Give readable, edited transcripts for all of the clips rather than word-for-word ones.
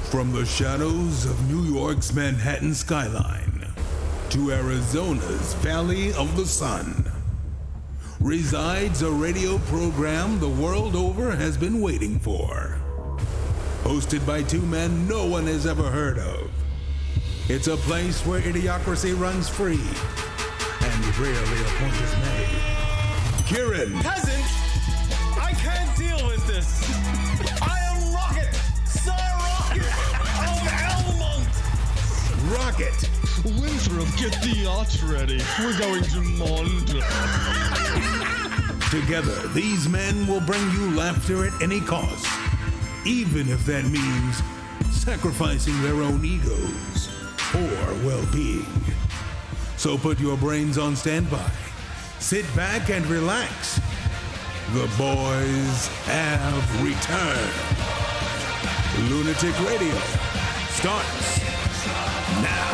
From the shadows of New York's Manhattan skyline to Arizona's Valley of the Sun resides a radio program the world over has been waiting for. Hosted by two men no one has ever heard of. It's a place where idiocracy runs free and rarely a point is made. Kieran. Peasant! I can't deal with this! I am Rocket! Sir Rocket of Elmont! Rocket. Winthrop, get the yacht ready. We're going to Mond. Together, these men will bring you laughter at any cost, even if that means sacrificing their own egos or well-being. So put your brains on standby. Sit back and relax. The boys have returned. Lunatic Radio starts now.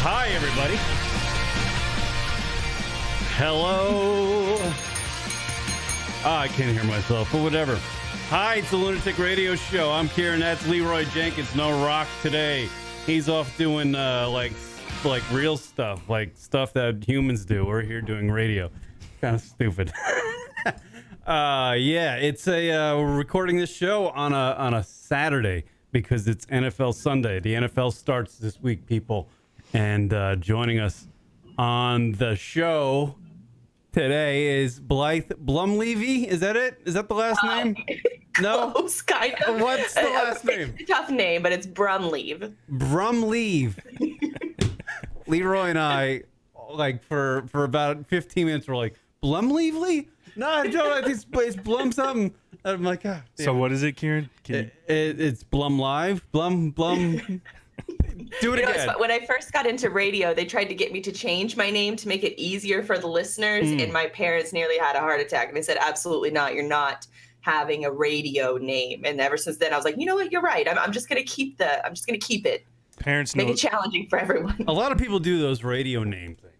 Hi, everybody. Hello. I can't hear myself, but whatever. Hi, it's the Lunatic Radio Show. I'm Kieran. That's Leroy Jenkins. No Rock today. He's off doing like real stuff, like stuff that humans do. We're here doing radio. Kind of stupid. It's we're recording this show on a Saturday because it's NFL Sunday. The NFL starts this week, people, and joining us on the show today is Blythe Blumlevy. Is that it? Is that the last name? No? Close, kind of. What's the last name? It's a tough name, but it's Brumleve. Blumleve. Leroy and I, like, for about 15 minutes, were like, Blumlevely? No, I don't. It's Blum something. I'm like, ah. So what is it, Kieran? It's Blum Live. Blum. Do it again. When I first got into radio, they tried to get me to change my name to make it easier for the listeners, and my parents nearly had a heart attack. And they said, absolutely not. You're not having a radio name. And ever since then, I was like, you know what? You're right. I'm just going to keep it. Parents Make know it challenging for everyone. A lot of people do those radio name things.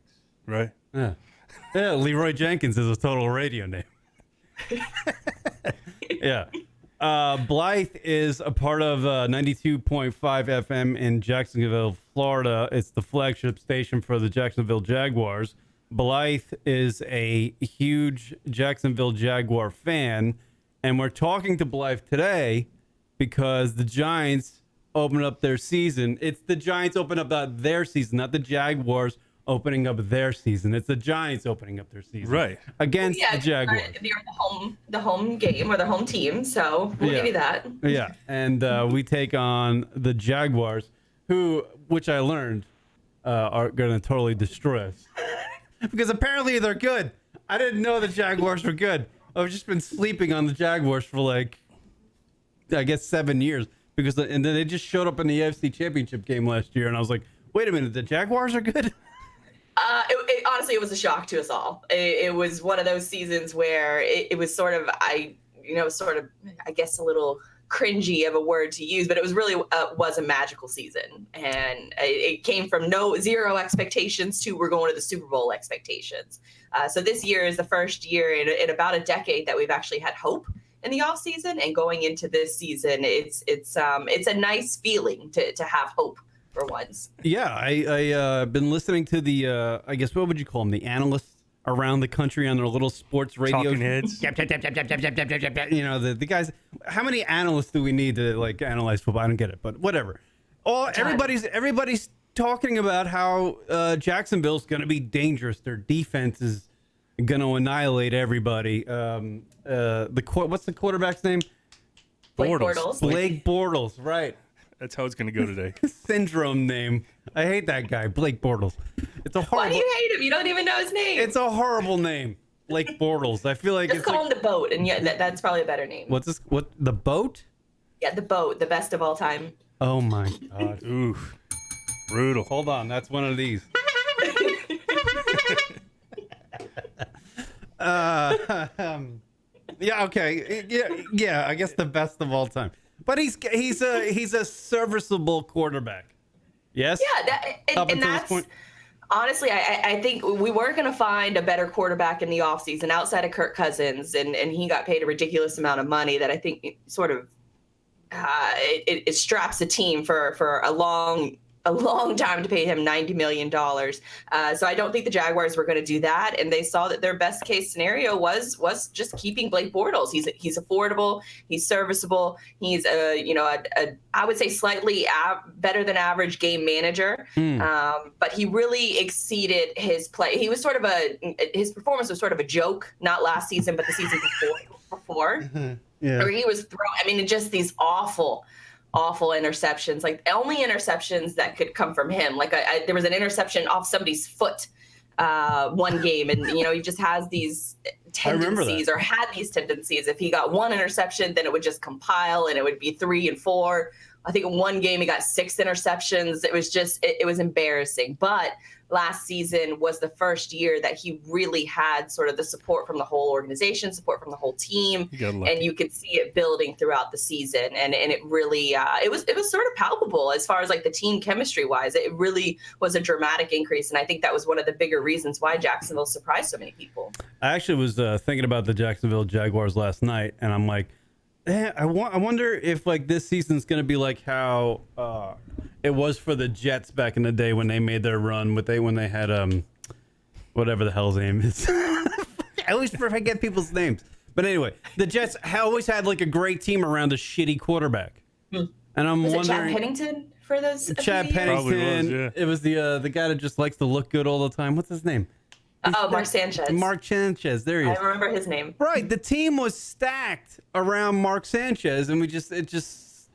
right? Yeah, Leroy Jenkins is a total radio name. Yeah. Blythe is a part of 92.5 FM in Jacksonville, Florida. It's the flagship station for the Jacksonville Jaguars. Blythe is a huge Jacksonville Jaguar fan, and we're talking to Blythe today because the Giants open up their season. It's the Giants open up their season, not the Jaguars opening up their season. It's the Giants opening up their season. Right. Against the Jaguars. They're the home game or the home team, so we'll give you that. Yeah, and we take on the Jaguars, which I learned, are going to totally destroy us. Because apparently they're good. I didn't know the Jaguars were good. I've just been sleeping on the Jaguars for I guess 7 years. And then they just showed up in the AFC Championship game last year, and I was like, wait a minute, the Jaguars are good? Honestly, it was a shock to us all. It was one of those seasons where it was sort of, I guess, a little cringy of a word to use, but it was really was a magical season, and it came from zero expectations to we're going to the Super Bowl expectations. So this year is the first year in about a decade that we've actually had hope in the off season, and going into this season, it's a nice feeling to have hope. For once. Yeah, I've been listening to the, I guess, what would you call them? The analysts around the country on their little sports radio. Talking heads. You know, the guys. How many analysts do we need to analyze football? I don't get it, but whatever. Everybody's talking about how Jacksonville's going to be dangerous. Their defense is going to annihilate everybody. What's the quarterback's name? Blake Bortles. Blake Bortles, right. That's how it's going to go today. Syndrome name. I hate that guy, Blake Bortles. It's a horrible. Why do you hate him? You don't even know his name. It's a horrible name, Blake Bortles. I feel like just call him the Boat, and that's probably a better name. What's this? What, the Boat? Yeah, the Boat, the best of all time. Oh my God. Oof. Brutal. Hold on, that's one of these. Yeah. Okay. Yeah. I guess the best of all time. But he's a serviceable quarterback. Yes. Yeah, and that's Honestly, I think we were going to find a better quarterback in the offseason outside of Kirk Cousins, and he got paid a ridiculous amount of money that I think sort of it straps the team for a long time to pay him $90 million. So I don't think the Jaguars were going to do that. And they saw that their best case scenario was just keeping Blake Bortles. He's affordable. He's serviceable. He's I would say slightly better than average game manager. But he really exceeded his play. He was his performance was sort of a joke, not last season, but the season before. Yeah. Where he was just these awful interceptions, like only interceptions that could come from him. Like there was an interception off somebody's foot one game, and he just has these tendencies or had these tendencies. If he got one interception, then it would just compile and it would be 3 and 4. I think in one game he got 6 interceptions. It was just it was embarrassing. But last season was the first year that he really had sort of the support from the whole organization, support from the whole team, and you could see it building throughout the season. And it really it was sort of palpable as far as like the team chemistry wise. It really was a dramatic increase, and I think that was one of the bigger reasons why Jacksonville surprised so many people. I actually was thinking about the Jacksonville Jaguars last night, and I'm like, I wonder if like this season's going to be like how it was for the Jets back in the day when they made their run when they had whatever the hell's name is. I always forget people's names. But anyway, the Jets always had like a great team around a shitty quarterback. And I'm was wondering, it Chad Pennington for those? Chad Pennington. Was, yeah. It was the guy that just likes to look good all the time. What's his name? Mark Sanchez. Mark Sanchez. There he is. I remember his name. Right, the team was stacked around Mark Sanchez, and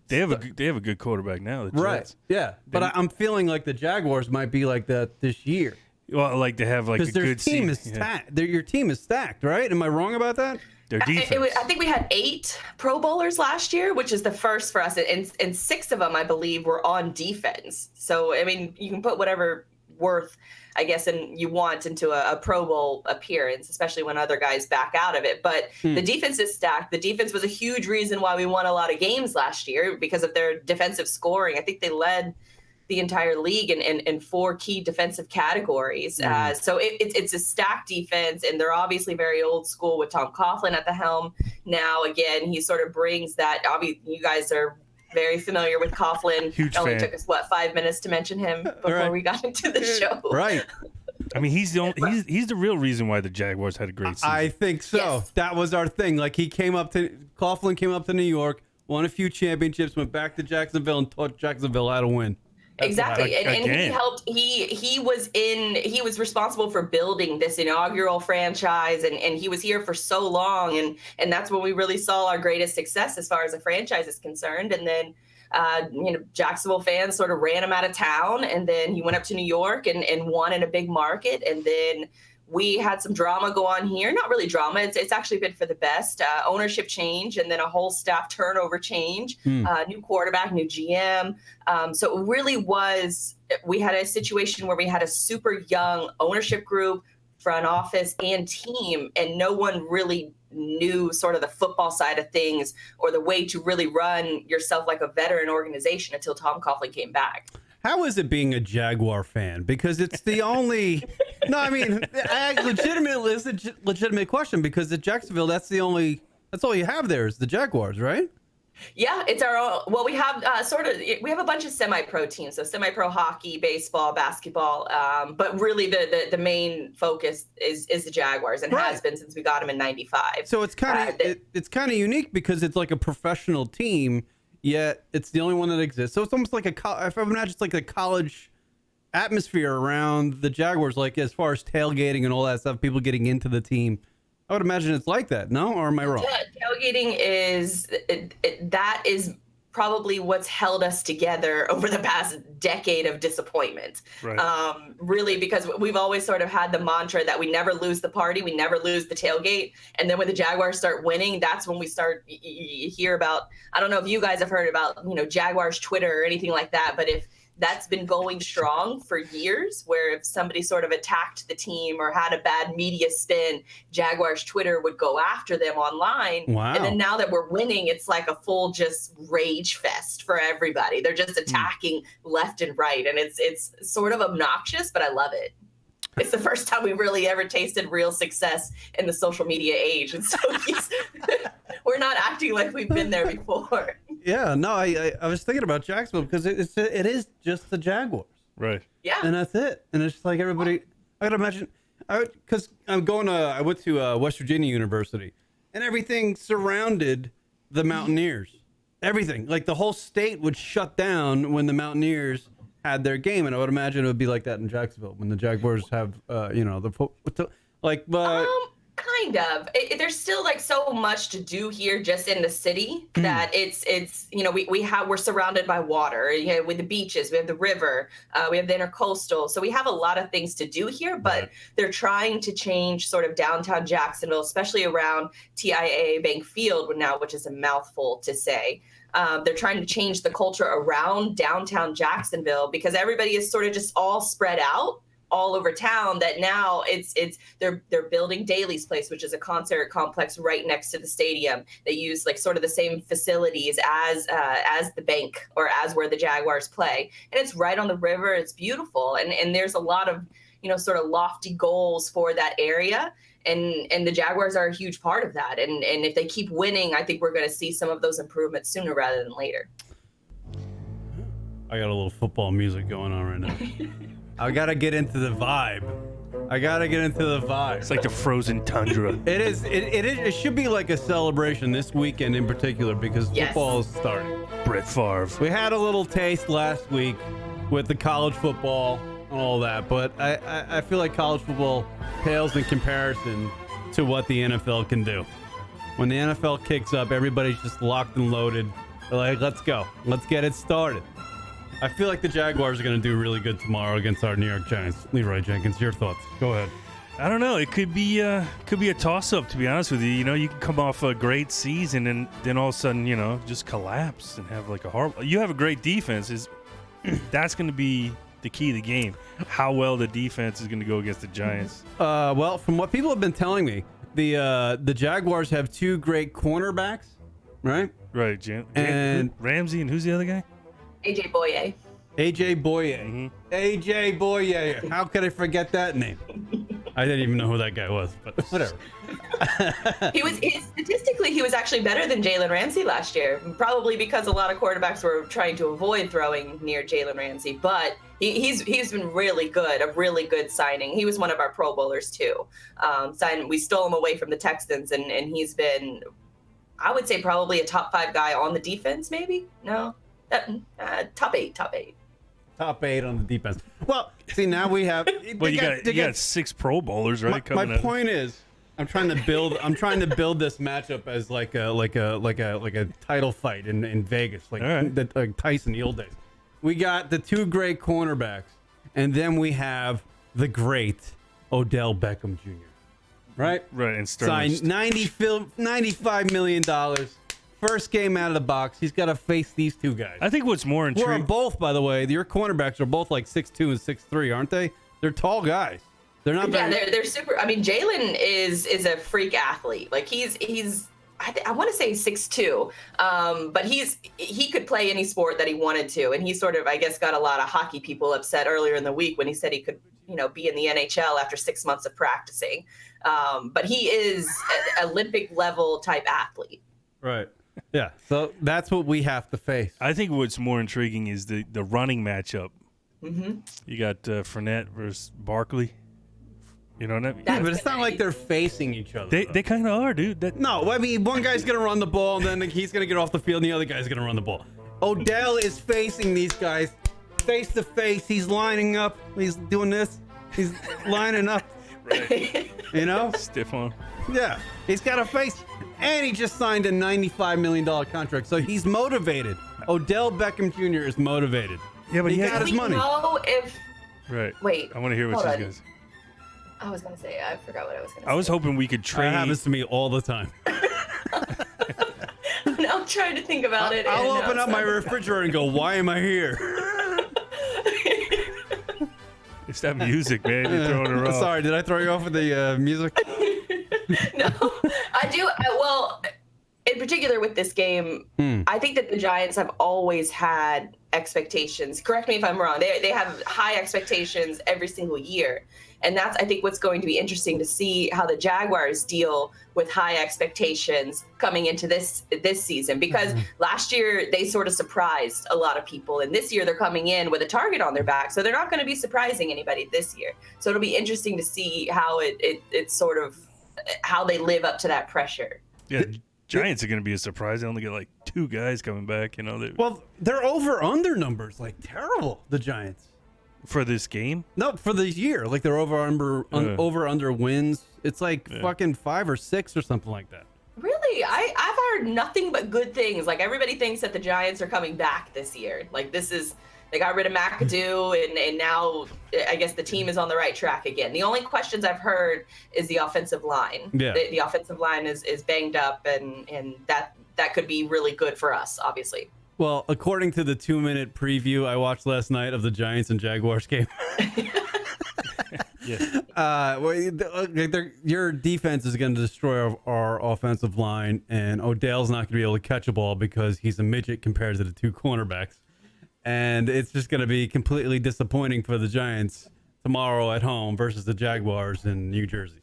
They have a good quarterback now. The Jets. Right, yeah. But I'm feeling like the Jaguars might be like that this year Well, like to have like a because their good team is season. stacked. Your team is stacked, right? Am I wrong about that? Their defense. I think we had 8 Pro Bowlers last year, which is the first for us, and 6 of them, I believe, were on defense. So I mean, you can put whatever worth, I guess, and you want into a Pro Bowl appearance, especially when other guys back out of it. But the defense is stacked. The defense was a huge reason why we won a lot of games last year because of their defensive scoring. I think they led the entire league in 4 key defensive categories. So it's a stacked defense, and they're obviously very old school with Tom Coughlin at the helm. Now, again, he sort of brings that. Obviously, you guys are very familiar with Coughlin. Huge It only fan. took us 5 minutes to mention him before we got into the show. Right. I mean, he's the real reason why the Jaguars had a great season. I think so. Yes. That was our thing. Like Coughlin came up to New York, won a few championships, went back to Jacksonville, and taught Jacksonville how to win. Exactly. And he Again. helped. He was responsible for building this inaugural franchise, and he was here for so long, and that's when we really saw our greatest success as far as the franchise is concerned. And then Jacksonville fans sort of ran him out of town, and then he went up to New York and won in a big market. And then we had some drama go on here. Not really drama. It's actually been for the best. Ownership change, and then a whole staff turnover change. New quarterback, new GM. So it really was. We had a situation where we had a super young ownership group, front office, and team, and no one really knew sort of the football side of things or the way to really run yourself like a veteran organization until Tom Coughlin came back. How is it being a Jaguar fan? Because it's the only. No, I mean, legitimately, it's a legitimate question because at Jacksonville, that's all you have there is the Jaguars, right? Yeah, it's our own. Well, we have we have a bunch of semi-pro teams, so semi-pro hockey, baseball, basketball. But really, the main focus is the Jaguars, and has been since we got them in '95. So it's kind of it's kind of unique because it's like a professional team, yet it's the only one that exists. So it's almost like if I imagine it's like a college atmosphere around the Jaguars, like as far as tailgating and all that stuff, people getting into the team. I would imagine it's like that, no? Or am I wrong? Tailgating that is probably what's held us together over the past decade of disappointment. Right. Really, because we've always sort of had the mantra that we never lose the party, we never lose the tailgate. And then when the Jaguars start winning, that's when we start you hear about, I don't know if you guys have heard about, Jaguars Twitter or anything like that, but if that's been going strong for years, where if somebody sort of attacked the team or had a bad media spin, Jaguars Twitter would go after them online. Wow. And then now that we're winning, it's like a full just rage fest for everybody. They're just attacking left and right. And it's sort of obnoxious, but I love it. It's the first time we really ever tasted real success in the social media age. And so we're not acting like we've been there before. Yeah, no, I was thinking about Jacksonville because it is just the Jaguars. Right. Yeah. And that's it. And it's just like everybody, I gotta imagine, because I went to West Virginia University, and everything surrounded the Mountaineers. Everything. Like the whole state would shut down when the Mountaineers had their game, and I would imagine it would be like that in Jacksonville when the Jaguars have, Kind of. There's still like so much to do here just in the city that it's we're surrounded by water. With the beaches, we have the river, we have the intercoastal. So we have a lot of things to do here, but they're trying to change sort of downtown Jacksonville, especially around TIAA Bank Field now, which is a mouthful to say. They're trying to change the culture around downtown Jacksonville because everybody is sort of just all spread out all over town, that now they're building Daly's Place, which is a concert complex right next to the stadium. They use like sort of the same facilities as the bank or as where the Jaguars play. And it's right on the river. It's beautiful. And there's a lot of, sort of lofty goals for that area. And the Jaguars are a huge part of that. And if they keep winning, I think we're going to see some of those improvements sooner rather than later. I got a little football music going on right now. I got to get into the vibe. It's like the frozen tundra. It is. It should be like a celebration this weekend in particular because football is starting. Brett Favre. We had a little taste last week with the college football and all that, but I feel like college football pales in comparison to what the NFL can do. When the NFL kicks up, everybody's just locked and loaded. They're like, let's go. Let's get it started. I feel like the Jaguars are going to do really good tomorrow against our New York Giants. Leroy Jenkins, your thoughts? Go ahead. I don't know. It could be a toss-up, to be honest with you. You can come off a great season and then all of a sudden, just collapse and have like a horrible. You have a great defense. That's going to be the key to the game. How well the defense is going to go against the Giants. Well, from what people have been telling me, the Jaguars have two great cornerbacks, right? Right, and Ramsey and who's the other guy? AJ Boye. AJ Boye. Mm-hmm. AJ Boye. How could I forget that name? I didn't even know who that guy was, but whatever. Statistically, he was actually better than Jalen Ramsey last year, probably because a lot of quarterbacks were trying to avoid throwing near Jalen Ramsey. But he's been really good, a really good signing. He was one of our Pro Bowlers too. We stole him away from the Texans, and he's been, I would say, probably a top 5 guy on the defense. Maybe no. Top eight on the defense. Well, see, now we have. Well, you got 6 Pro Bowlers, right? My point is, I'm trying to build this matchup as like a title fight in Vegas, like Tyson the old days. We got the 2 great cornerbacks, and then we have the great Odell Beckham Jr. Right, and Sterling signed $95 million. First game out of the box, he's got to face these 2 guys. I think what's more intriguing. Who are both, by the way, your cornerbacks are both like 6'2" and 6'3", aren't they? They're tall guys. They're not. Yeah, they're super. I mean, Jalen is a freak athlete. Like he's I want to say 6'2", but he could play any sport that he wanted to, and he sort of, I guess, got a lot of hockey people upset earlier in the week when he said he could, be in the NHL after 6 months of practicing. But he is an Olympic level type athlete. Right. Yeah, so that's what we have to face. I think what's more intriguing is the running matchup. Mm-hmm. You got Fournette versus Barkley. You know what I mean? Yeah, but it's not like they're facing each other. They kind of are, dude. No, I mean, one guy's going to run the ball, and then he's going to get off the field, and the other guy's going to run the ball. Odell is facing these guys face to face. He's lining up. He's doing this. He's lining up. Right. Stiff arm. Yeah, he's got a face. And he just signed a $95 million contract, so he's motivated. Odell Beckham Jr. is motivated. Yeah, but he got his money. Know if. Right. Wait. I want to hear what she's going to say. I was going to say. I forgot what I was going to say. I was hoping we could trade. That happens to me all the time. I'm trying to think about it. I'll open up my refrigerator and go, "Why am I here?" It's that music, man. You're throwing her off. Sorry, did I throw you off with the music? No, I do. Well, in particular with this game, I think that the Giants have always had expectations. Correct me if I'm wrong. They have high expectations every single year. And that's, I think, what's going to be interesting to see how the Jaguars deal with high expectations coming into this season. Because last year they sort of surprised a lot of people, and this year they're coming in with a target on their back, so they're not going to be surprising anybody this year. So it'll be interesting to see how it's sort of how they live up to that pressure. Yeah, Giants are going to be a surprise. They only get like 2 guys coming back. You know, Well, they're over-under numbers, like terrible, the Giants. for this game. No, for the year. Like they're over-under wins. It's like fucking 5 or 6 or something like that. Really? I've heard nothing but good things. Like, everybody thinks that the Giants are coming back this year. Like, they got rid of McAdoo, and now I guess the team is on the right track again. The only questions I've heard is the offensive line. Yeah. The offensive line is banged up, and that could be really good for us, obviously. Well, according to the 2-minute preview I watched last night of the Giants and Jaguars game, your defense is going to destroy our offensive line, and Odell's not going to be able to catch a ball because he's a midget compared to the 2 cornerbacks. And it's just going to be completely disappointing for the Giants tomorrow at home versus the Jaguars in New Jersey.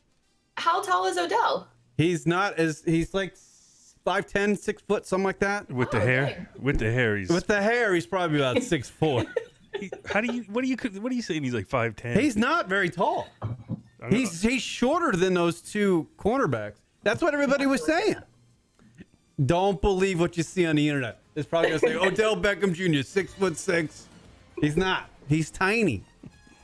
How tall is Odell? He's like 5'10", 6 foot, something like that. With the hair, dang. with the hair, He's probably about 6'4". What are you saying? He's like 5'10"? He's not very tall. He's shorter than those 2 cornerbacks. That's what everybody was saying. Don't believe what you see on the internet. It's probably gonna say Odell Beckham Jr. 6'6". He's not. He's tiny.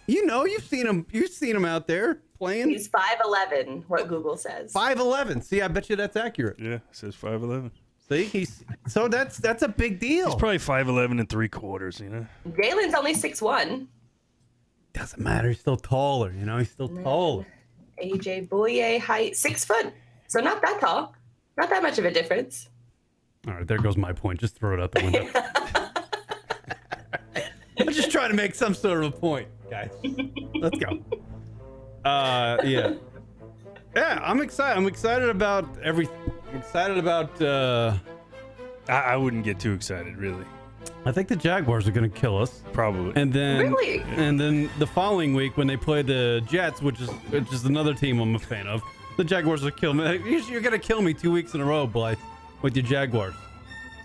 You know, you've seen him. You've seen him out there playing. He's 5'11", what Google says. 5'11". See, I bet you that's accurate. Yeah, it says 5'11". See, that's a big deal. He's probably 5'11" and 3/4. You know. Jalen's only 6'1". Doesn't matter. He's still taller. You know, he's still taller. AJ Bouye height 6 foot, so not that tall. Not that much of a difference. All right, there goes my point. Just throw it out the window. I'm just trying to make some sort of a point, guys. Let's go. Yeah. I'm excited. I'm excited about everything. I'm excited about. I wouldn't get too excited, really. I think the Jaguars are going to kill us. Probably. And then, Really? And then the following week when they play the Jets, which is another team I'm a fan of, the Jaguars will kill me. You're going to kill me 2 weeks in a row, Blythe, with your Jaguars.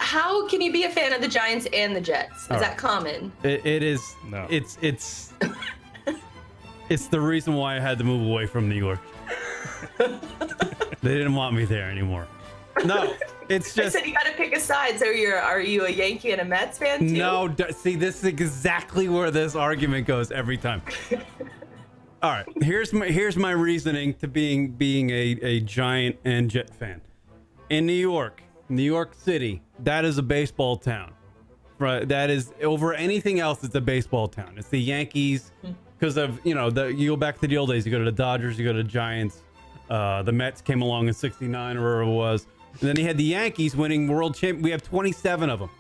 How can you be a fan of the Giants and the Jets? Is that common? It is. No. It's the reason why I had to move away from New York. They didn't want me there anymore. No, it's I just. said you got to pick a side. So are you a Yankee and a Mets fan too? No, see, this is exactly where this argument goes every time. All right, here's my reasoning to being a Giant and Jet fan. In New York City, that is a baseball town. Right, that is over anything else. It's a baseball town. It's the Yankees because of you go back to the old days. You go to the Dodgers, you go to the Giants. The Mets came along in '69 or whatever it was, and then you had the Yankees winning world champ. We have 27 of them.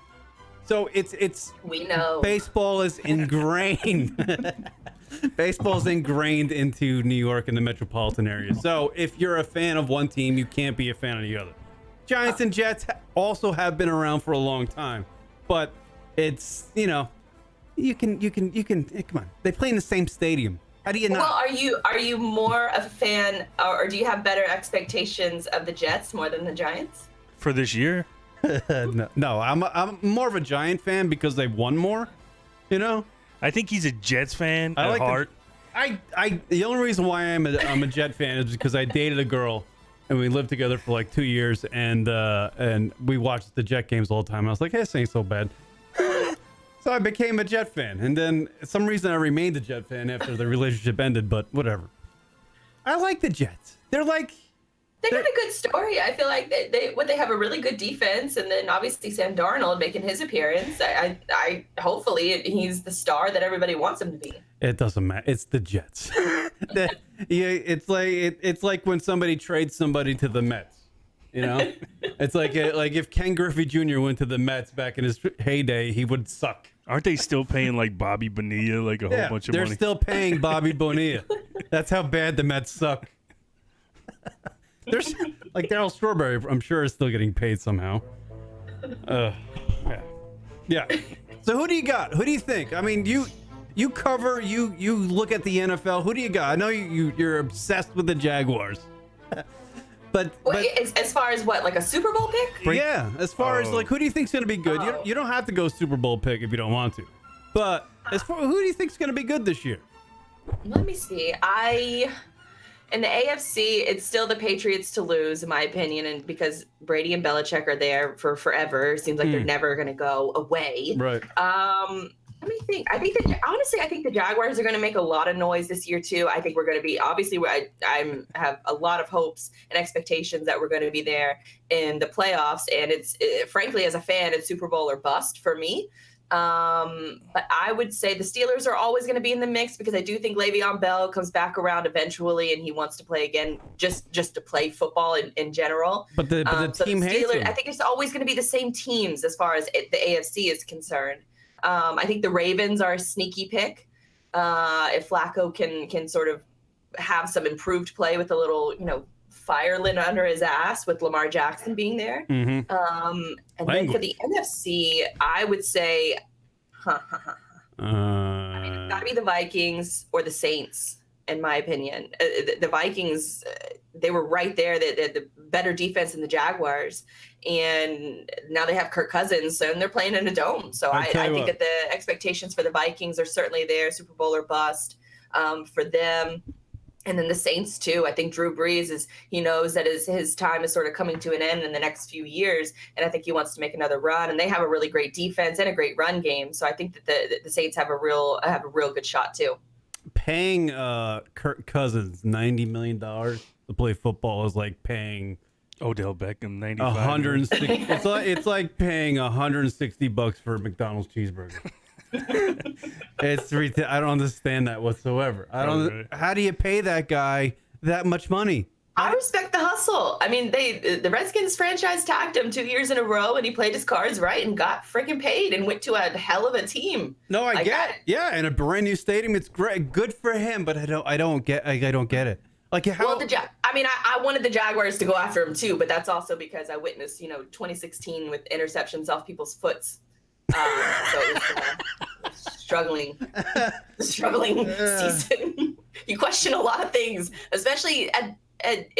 So it's We know. baseball is ingrained. Baseball's ingrained into New York and the metropolitan area. So if you're a fan of one team, you can't be a fan of the other. Giants and Jets also have been around for a long time, but it's you can come on. They play in the same stadium. How do you not? Well, are you more of a fan, or do you have better expectations of the Jets more than the Giants? For this year? No, I'm more of a Giant fan because they've won more. You know. I think he's a Jets fan at heart. The only reason why I'm a Jet fan is because I dated a girl and we lived together for like 2 years and we watched the Jet games all the time. And I was like, hey, this ain't so bad. So I became a Jet fan, and then for some reason I remained a Jet fan after the relationship ended. But whatever. I like the Jets. They got a good story. I feel like they have a really good defense, and then obviously Sam Darnold making his appearance. I hopefully he's the star that everybody wants him to be. It doesn't matter. It's the Jets. It's like when somebody trades somebody to the Mets. You know, it's like if Ken Griffey Jr. went to the Mets back in his heyday, he would suck. Aren't they still paying like Bobby Bonilla like a whole bunch of they're money? still paying Bobby Bonilla. That's how bad the Mets suck. There's like Darryl Strawberry, I'm sure, is still getting paid somehow. Yeah. So who do you got? Who do you think? I mean, you cover, you look at the NFL. Who do you got? I know you're obsessed with the Jaguars. But as far as what, like a Super Bowl pick? Yeah, as far as like, who do you think's going to be good? You don't have to go Super Bowl pick if you don't want to. But as far, who do you think's going to be good this year? Let me see. In the AFC, it's still the Patriots to lose, in my opinion, and because Brady and Belichick are there for forever. It seems like they're never going to go away. Right. Let me think. I think the Jaguars are going to make a lot of noise this year too. I think we're going to be, obviously, I have a lot of hopes and expectations that we're going to be there in the playoffs. And frankly, as a fan, it's Super Bowl or bust for me. But I would say the Steelers are always going to be in the mix because I do think Le'Veon Bell comes back around eventually and he wants to play again, just to play football in general. But the team hates him. I think it's always going to be the same teams as far as the AFC is concerned. I think the Ravens are a sneaky pick. If Flacco can sort of have some improved play with a little, fire lit under his ass with Lamar Jackson being there. Mm-hmm. And then for the NFC, I would say, I mean, it's got to be the Vikings or the Saints, in my opinion. The Vikings, they were right there. The better defense than the Jaguars. And now they have Kirk Cousins, and they're playing in a dome. So I think that the expectations for the Vikings are certainly there, Super Bowl or bust for them. And then the Saints, too. I think Drew Brees he knows that his time is sort of coming to an end in the next few years. And I think he wants to make another run. And they have a really great defense and a great run game. So I think that the Saints have a real good shot, too. Paying Kirk Cousins $90 million to play football is like paying Odell Beckham 95. 160. It's like paying $160 for a McDonald's cheeseburger. I don't understand that whatsoever. How do you pay that guy that much money? I respect the hustle. I mean, the Redskins franchise tagged him 2 years in a row, and he played his cards right and got freaking paid and went to a hell of a team. No, I get it. Yeah, in a brand new stadium, it's great, good for him. But I don't get it. Like how? Well, I wanted the Jaguars to go after him too, but that's also because I witnessed 2016 with interceptions off people's foots. So it was struggling season. You question a lot of things, especially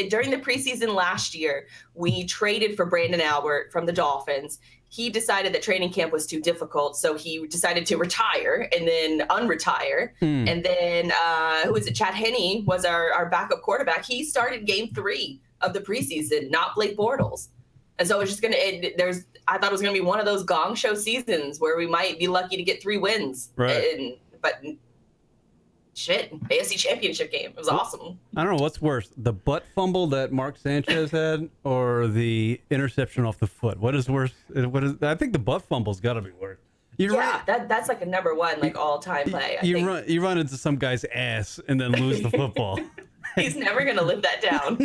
during the preseason last year. We traded for Brandon Albert from the Dolphins. He decided that training camp was too difficult, so he decided to retire and then unretire. And then Chad Henne was our backup quarterback. He started game 3 of the preseason, not Blake Bortles. And so it's just I thought it was gonna be one of those gong show seasons where we might be lucky to get 3 wins. Right. But AFC Championship game. It was awesome. I don't know what's worse, the butt fumble that Mark Sanchez had, or the interception off the foot. What is worse? I think the butt fumble's got to be worse. That's like a number one, like all time play. You run into some guy's ass and then lose the football. He's never gonna live that down.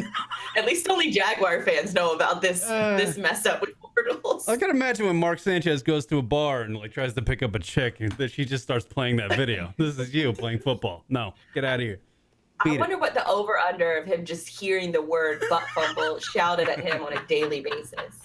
At least only Jaguar fans know about this mess up with Bortles. I can imagine when Mark Sanchez goes to a bar and tries to pick up a chick, and that she just starts playing that video. This is you playing football. No, get out of here. I wonder what the over under of him just hearing the word butt fumble shouted at him on a daily basis.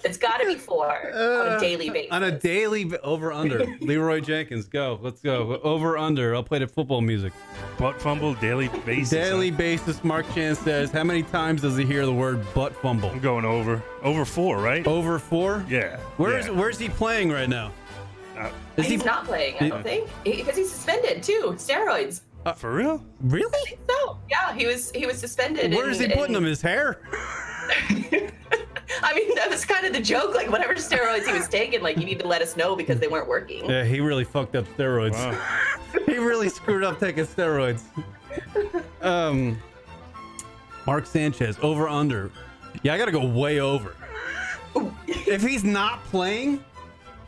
It's got to be 4 on a daily basis. On a daily over under. Leroy Jenkins, go. Let's go. Over under. I'll play the football music. Butt fumble, daily basis. Daily basis, Mark Chan says. How many times does he hear the word butt fumble? I'm going over. Over 4, right? Over 4? Yeah. Where's he playing right now? He's not playing, I don't think. Because he's suspended, too. Steroids. For real? Really? I think so. Yeah, he was suspended. Where is he putting him? His hair? I mean, that was kind of the joke. Like, whatever steroids he was taking, you need to let us know because they weren't working. Yeah, he really fucked up steroids. Wow. He really screwed up taking steroids. Mark Sanchez, over under. Yeah, I got to go way over. If he's not playing,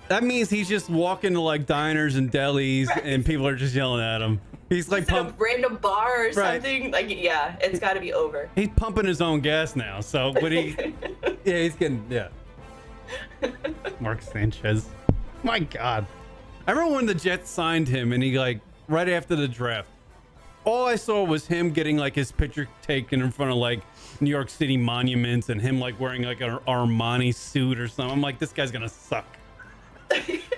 that means he's just walking to diners and delis and people are just yelling at him. He's like He's in a random bar or Right. something. Like, yeah, it's got to be over. He's pumping his own gas now. So, but he's getting, Mark Sanchez. My God. I remember when the Jets signed him and he like, right after the draft, all I saw was him getting like his picture taken in front of like New York City monuments and him like wearing like an Armani suit or something. I'm like, this guy's going to suck.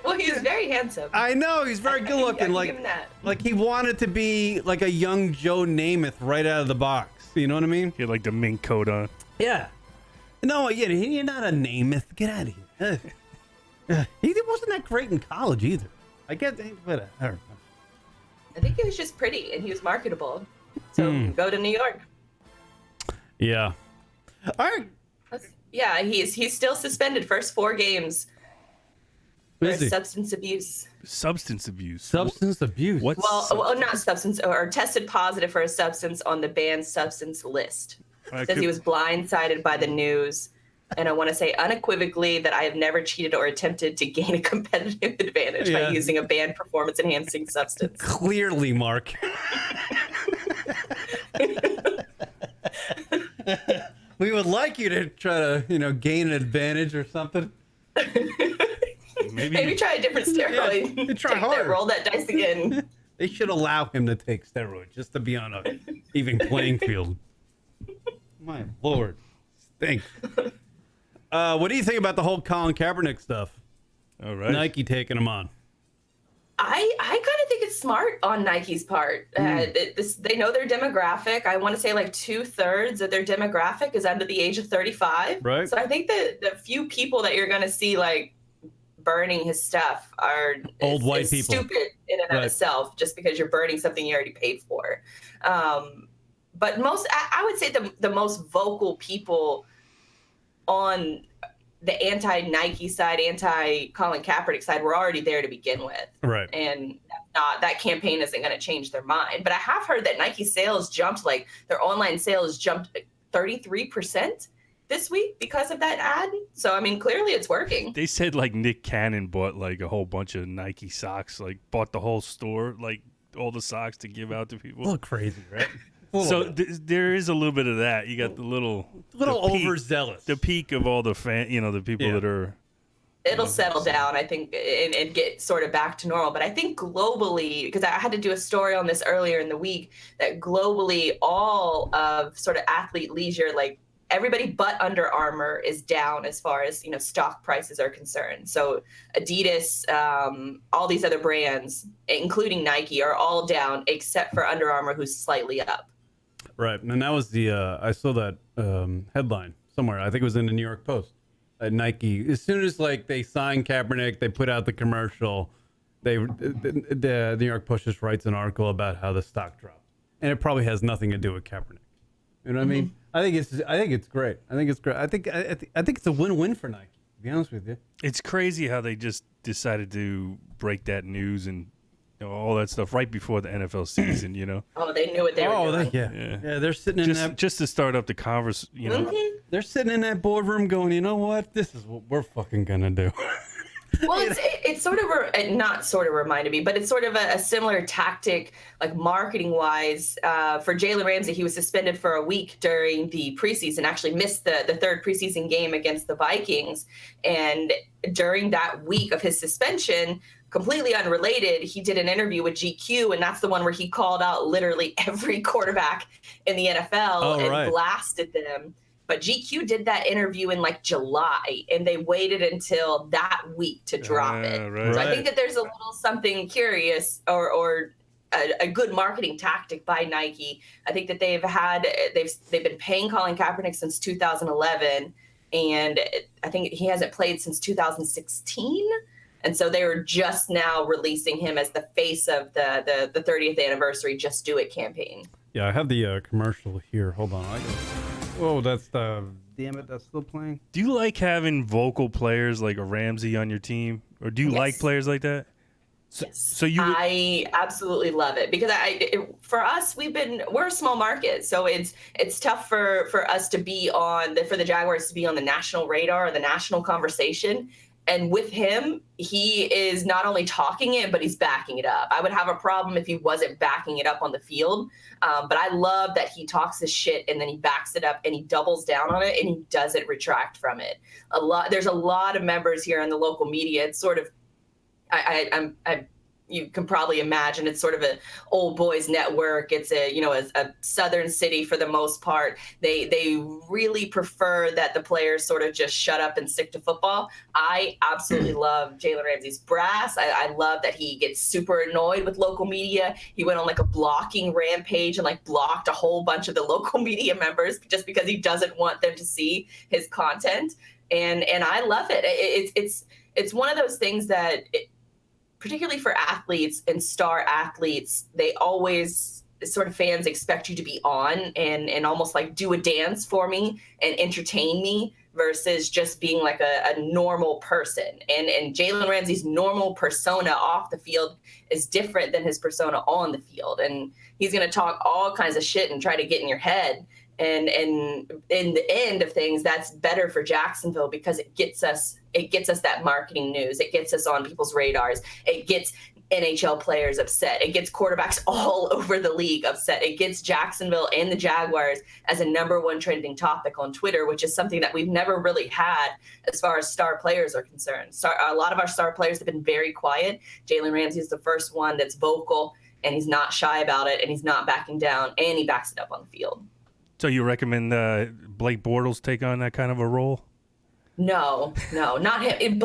Well, he's very handsome. I know, he's very good looking. I'll give him that. Like he wanted to be like a young Joe Namath right out of the box. You know what I mean? He had like the mink coat on. Yeah. No, you're not a Namath. Get out of here. He wasn't that great in college either. I get but I don't know. I think he was just pretty and he was marketable. So go to New York. Yeah. All right. Yeah, he's still suspended first 4 games for Is he? substance abuse. Substance abuse. Substance abuse. What? Well, not substance, or tested positive for a substance on the banned substance list. Says he was blindsided by the news. And I want to say unequivocally that I have never cheated or attempted to gain a competitive advantage by using a banned performance-enhancing substance. Clearly, Mark. We would like you to try to, gain an advantage or something. Maybe try a different steroid. Yeah, try harder. Roll that dice again. They should allow him to take steroids just to be on a even playing field. My Lord. Stinks. What do you think about the whole Colin Kaepernick stuff? All right. Nike taking him on. I kind of think it's smart on Nike's part. They know their demographic. I want to say like 2/3 of their demographic is under the age of 35. Right. So I think that the few people that you're going to see like burning his stuff are Old white people. Stupid in and of itself, just because you're burning something you already paid for. But I would say the most vocal people on the anti-Nike side, anti-Colin Kaepernick side were already there to begin with. Right. And that campaign isn't going to change their mind. But I have heard that Nike sales jumped, like their online sales jumped 33% this week because of that ad. So, I mean, clearly it's working. They said like Nick Cannon bought like a whole bunch of Nike socks, like bought the whole store, like all the socks to give out to people. A little crazy, right? So there is a little bit of that. You got the little overzealous. The peak of all the the people that are. It'll settle down, I think, and get sort of back to normal. But I think globally, because I had to do a story on this earlier in the week, that globally all of sort of athlete leisure, like everybody but Under Armour is down as far as, stock prices are concerned. So Adidas, all these other brands, including Nike, are all down except for Under Armour, who's slightly up. Right. And that was I saw that headline somewhere. I think it was in the New York Post. Nike, as soon as they signed Kaepernick, they put out the commercial. The New York Post just writes an article about how the stock dropped, and it probably has nothing to do with Kaepernick. You know what I mean? I think it's great. I think it's great. I think it's a win-win for Nike. To be honest with you, it's crazy how they just decided to break that news and all that stuff right before the NFL season. Oh, they knew what they were doing. Yeah. They're sitting in that just to start up the converse. They're sitting in that boardroom going, you know what? This is what we're fucking gonna do. Well, it's sort of not sort of reminded me, but it's sort of a similar tactic, like marketing wise, for Jalen Ramsey. He was suspended for a week during the preseason, actually missed the third preseason game against the Vikings. And during that week of his suspension, completely unrelated, he did an interview with GQ, and that's the one where he called out literally every quarterback in the NFL and blasted them. But GQ did that interview in July, and they waited until that week to drop it. Right. So I think that there's a little something curious or a good marketing tactic by Nike. I think that they've been paying Colin Kaepernick since 2011, and I think he hasn't played since 2016. And so they were just now releasing him as the face of the 30th anniversary Just Do It campaign. Yeah, I have the commercial here. Hold on. That's damn it, that's still playing. Do you like having vocal players like a Ramsey on your team? Or do you like players like that? Yes. I absolutely love it because for us, we're a small market. So it's tough for us to be for the Jaguars to be on the national radar or the national conversation. And with him, he is not only talking it, but he's backing it up. I would have a problem if he wasn't backing it up on the field. But I love that he talks his shit and then he backs it up and he doubles down on it and he doesn't retract from it. There's a lot of members here in the local media. It's sort of, you can probably imagine it's sort of an old boys network. It's a southern city for the most part. They really prefer that the players sort of just shut up and stick to football. I absolutely love Jalen Ramsey's brass. I love that he gets super annoyed with local media. He went on like a blocking rampage and like blocked a whole bunch of the local media members just because he doesn't want them to see his content. And I love it. It's one of those things that particularly for athletes and star athletes, they always sort of fans expect you to be on and almost like do a dance for me and entertain me versus just being like a normal person. And Jalen Ramsey's normal persona off the field is different than his persona on the field. And he's going to talk all kinds of shit and try to get in your head. And in the end of things, that's better for Jacksonville because it gets us that marketing news. It gets us on people's radars. It gets NHL players upset. It gets quarterbacks all over the league upset. It gets Jacksonville and the Jaguars as a #1 trending topic on Twitter, which is something that we've never really had as far as star players are concerned. A lot of our star players have been very quiet. Jalen Ramsey is the first one that's vocal, and he's not shy about it, and he's not backing down, and he backs it up on the field. So you recommend Blake Bortles take on that kind of a role? No, not him.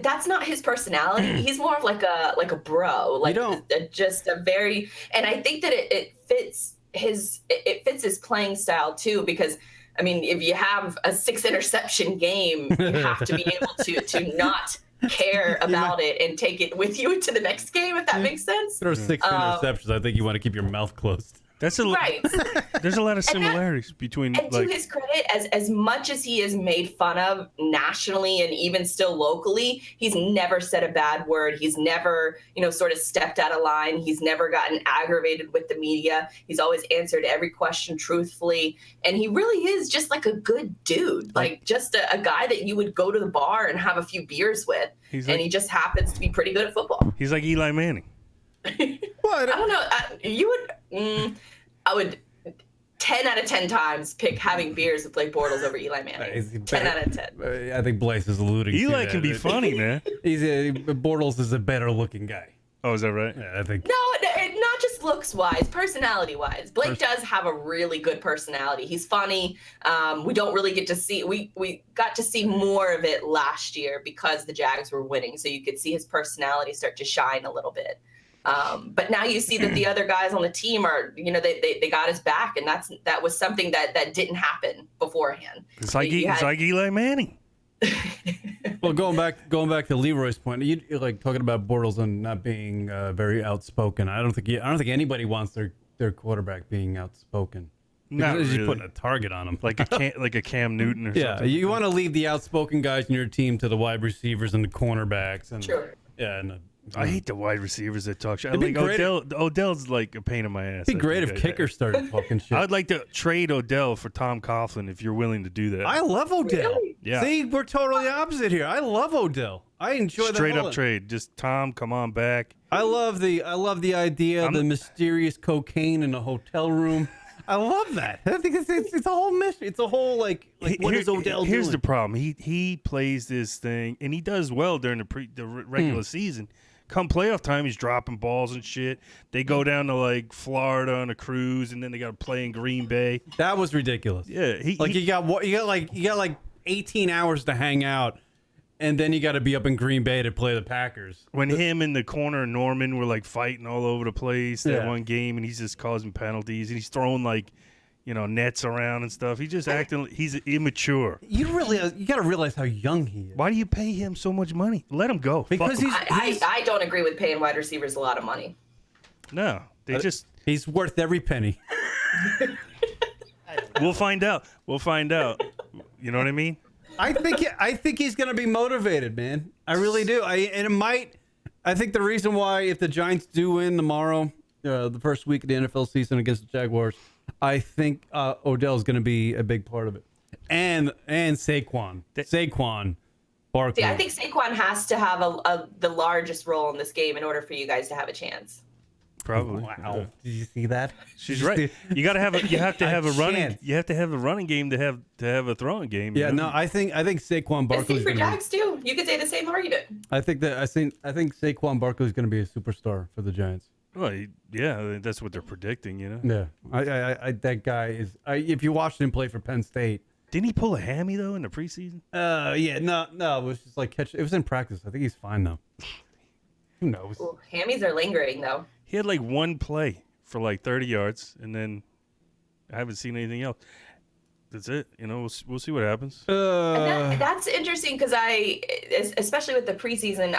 That's not his personality. He's more of like a bro, like just a very. And I think that it fits his playing style too, because I mean, if you have a 6 interception game, you have to be able to not care about it and take it with you into the next game, if that makes sense. There are 6 interceptions. I think you want to keep your mouth closed. That's right. There's a lot of similarities between. And to his credit, as much as he is made fun of nationally and even still locally, he's never said a bad word. He's never, sort of stepped out of line. He's never gotten aggravated with the media. He's always answered every question truthfully. And he really is just like a good dude, like just a guy that you would go to the bar and have a few beers with. He just happens to be pretty good at football. He's like Eli Manning. What? I don't know. I would 10 out of 10 times pick having beers with Blake Bortles over Eli Manning. 10 out of 10. I think Blaise is alluding to Eli can be funny, man. Bortles is a better looking guy. Oh, is that right? Yeah, I think. No, not just looks wise, personality wise. Blake does have a really good personality. He's funny. We don't really get to see. We got to see more of it last year because the Jags were winning, so you could see his personality start to shine a little bit. But now you see that the other guys on the team are, they got his back, and that was something that didn't happen beforehand. It's like Eli Manning. Well, going back to Leroy's point, you like talking about Bortles and not being very outspoken. I don't think anybody wants their quarterback being outspoken. Not really. Just putting a target on him, like a Cam Newton or something. Yeah, you want to leave the outspoken guys in your team to the wide receivers and the cornerbacks, and sure. Yeah, I hate the wide receivers that talk shit. Like Odell's like a pain in my ass. It'd be great if kickers started talking shit. I'd like to trade Odell for Tom Coughlin if you're willing to do that. I love Odell. Really? Yeah. See, we're totally opposite here. I love Odell. I enjoy that. Straight up trade. Just Tom, come on back. I love the idea of the mysterious cocaine in a hotel room. I love that. I think it's a whole mission. It's a whole like what is Odell doing? Here's the problem. He plays this thing and he does well during the regular season. Come playoff time, he's dropping balls and shit. They go down to like Florida on a cruise, and then they got to play in Green Bay. That was ridiculous. Yeah, you got like 18 hours to hang out, and then you got to be up in Green Bay to play the Packers. When him and the corner Norman were like fighting all over the place that one game, and he's just causing penalties, and he's throwing like nets around and stuff. He's just acting. He's immature. You got to realize how young he is. Why do you pay him so much money? Let him go. Because I don't agree with paying wide receivers a lot of money. No, he's worth every penny. We'll find out. You know what I mean? I think he's going to be motivated, man. I really do. I think the reason why, if the Giants do win tomorrow, the first week of the NFL season against the Jaguars, I think Odell's going to be a big part of it, and Saquon. Saquon Barkley. See, I think Saquon has to have the largest role in this game in order for you guys to have a chance. Probably. Wow. Did you see that? She's right. You got to have you have to have a running. chance. You have to have a running game to have a throwing game. Yeah, you know? no, I think Saquon The Barkley's for going to Jags too. You could say the same argument. I think Saquon Barkley's going to be a superstar for the Giants. Well, yeah, that's what they're predicting. You know. Yeah. I that guy is if you watched him play for Penn State. Didn't he pull a hammy though in the preseason? Yeah, no, it was just like it was in practice. I think he's fine though. Who knows? Ooh, hammies are lingering though. He had like one play for like 30 yards, and then I haven't seen anything else. That's it. You know, we'll see what happens. And that's interesting because especially with the preseason,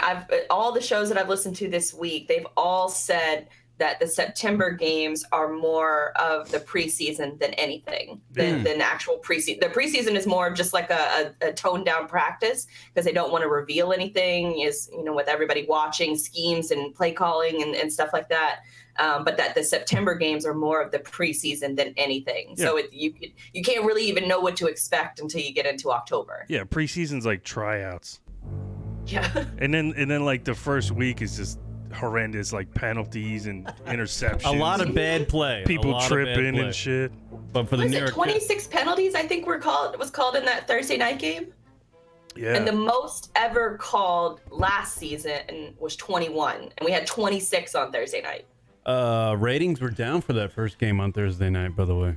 all the shows that I've listened to this week, they've all said that the September games are more of the preseason than anything, than actual preseason. The preseason is more of just like a toned down practice because they don't want to reveal anything, with everybody watching schemes and play calling and stuff like that. But that the September games are more of the preseason than anything. Yeah. So you can't really even know what to expect until you get into October. Yeah, preseason's like tryouts. Yeah. And then like the first week is just horrendous, like penalties and interceptions. A lot of bad play. People tripping and shit. But for the New York 26 penalties, I think was called in that Thursday night game. Yeah. And the most ever called last season was 21, and we had 26 on Thursday night. Ratings were down for that first game on Thursday night, by the way.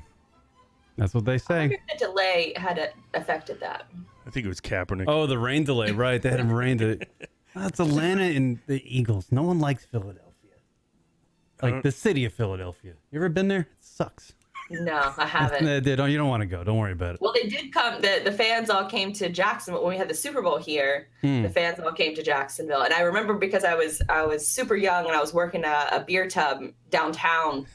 That's what they say. I wonder if the delay had affected that. I think it was Kaepernick. Oh, the rain delay, right. They had him rained it. That's Atlanta and the Eagles. No one likes Philadelphia. Like the city of Philadelphia. You ever been there? It sucks. No, I haven't. You don't want to go. Don't worry about it. Well, they did come. The fans all came to Jacksonville when we had the Super Bowl here. The fans all came to Jacksonville, and I remember because I was super young and I was working a beer tub downtown,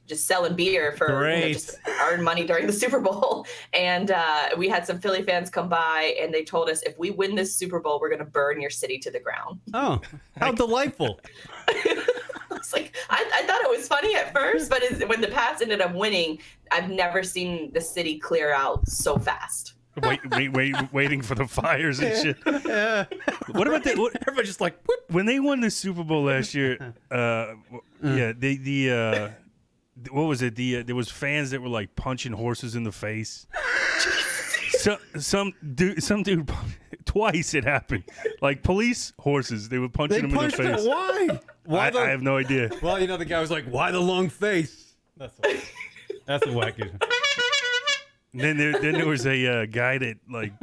just selling beer for just to earn money during the Super Bowl. And we had some Philly fans come by, and they told us if we win this Super Bowl, we're going to burn your city to the ground. Oh, how delightful! It's like I thought it was funny at first, but when the Pats ended up winning, I've never seen the city clear out so fast. Waiting for the fires and shit. What about that? Everybody's just like, whoop. When they won the Super Bowl last year, what was it? There was fans that were like punching horses in the face. Some dude twice it happened. Like police horses, they were punching them in the face. Why? I have no idea. Well, the guy was like, "Why the long face?" That's a wacky. And then there was a guy that like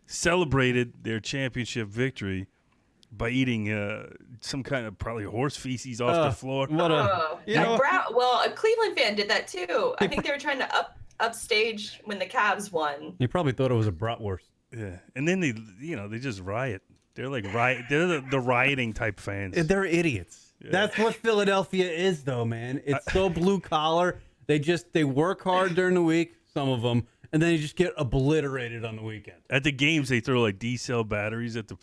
celebrated their championship victory by eating some kind of probably horse feces off the floor. A Cleveland fan did that too. I think they were trying to upstage when the Cavs won. You probably thought it was a bratwurst. Yeah, and then they just riot. They're like They're the rioting type fans. They're idiots. Yeah. That's what Philadelphia is, though, man. It's so blue collar. They work hard during the week, some of them, and then they just get obliterated on the weekend. At the games, they throw like D-cell batteries at the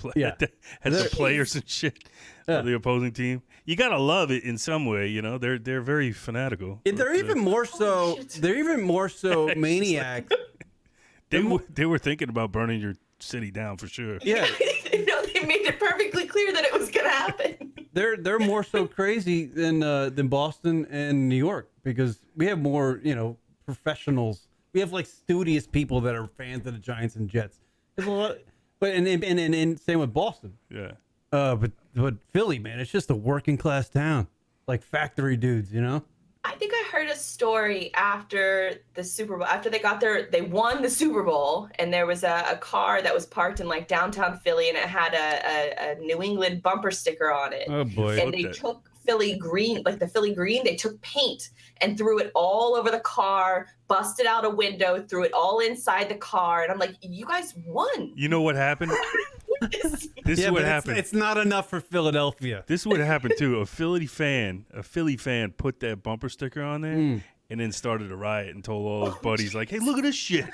players and shit of the opposing team. You gotta love it in some way, They're very fanatical. They're even more so. They're even more so maniacs. They were thinking about burning your city down for sure. Yeah. They made it perfectly clear that it was going to happen. They're more so crazy than Boston and New York because we have more, professionals. We have like studious people that are fans of the Giants and Jets. There's a lot, and same with Boston. Yeah. But Philly, man, it's just a working class town, like factory dudes, I think I heard a story after the Super Bowl, after they won the Super Bowl, and there was a car that was parked in like downtown Philly, and it had a New England bumper sticker on it. Oh boy! And they took Philly green, like the Philly green, they took paint and threw it all over the car, busted out a window, threw it all inside the car, and I'm like, you guys won. You know what happened? This is what happened. It's not enough for Philadelphia. This is what happened too. A Philly fan put that bumper sticker on there and then started a riot and told all his buddies, like, hey, look at this shit.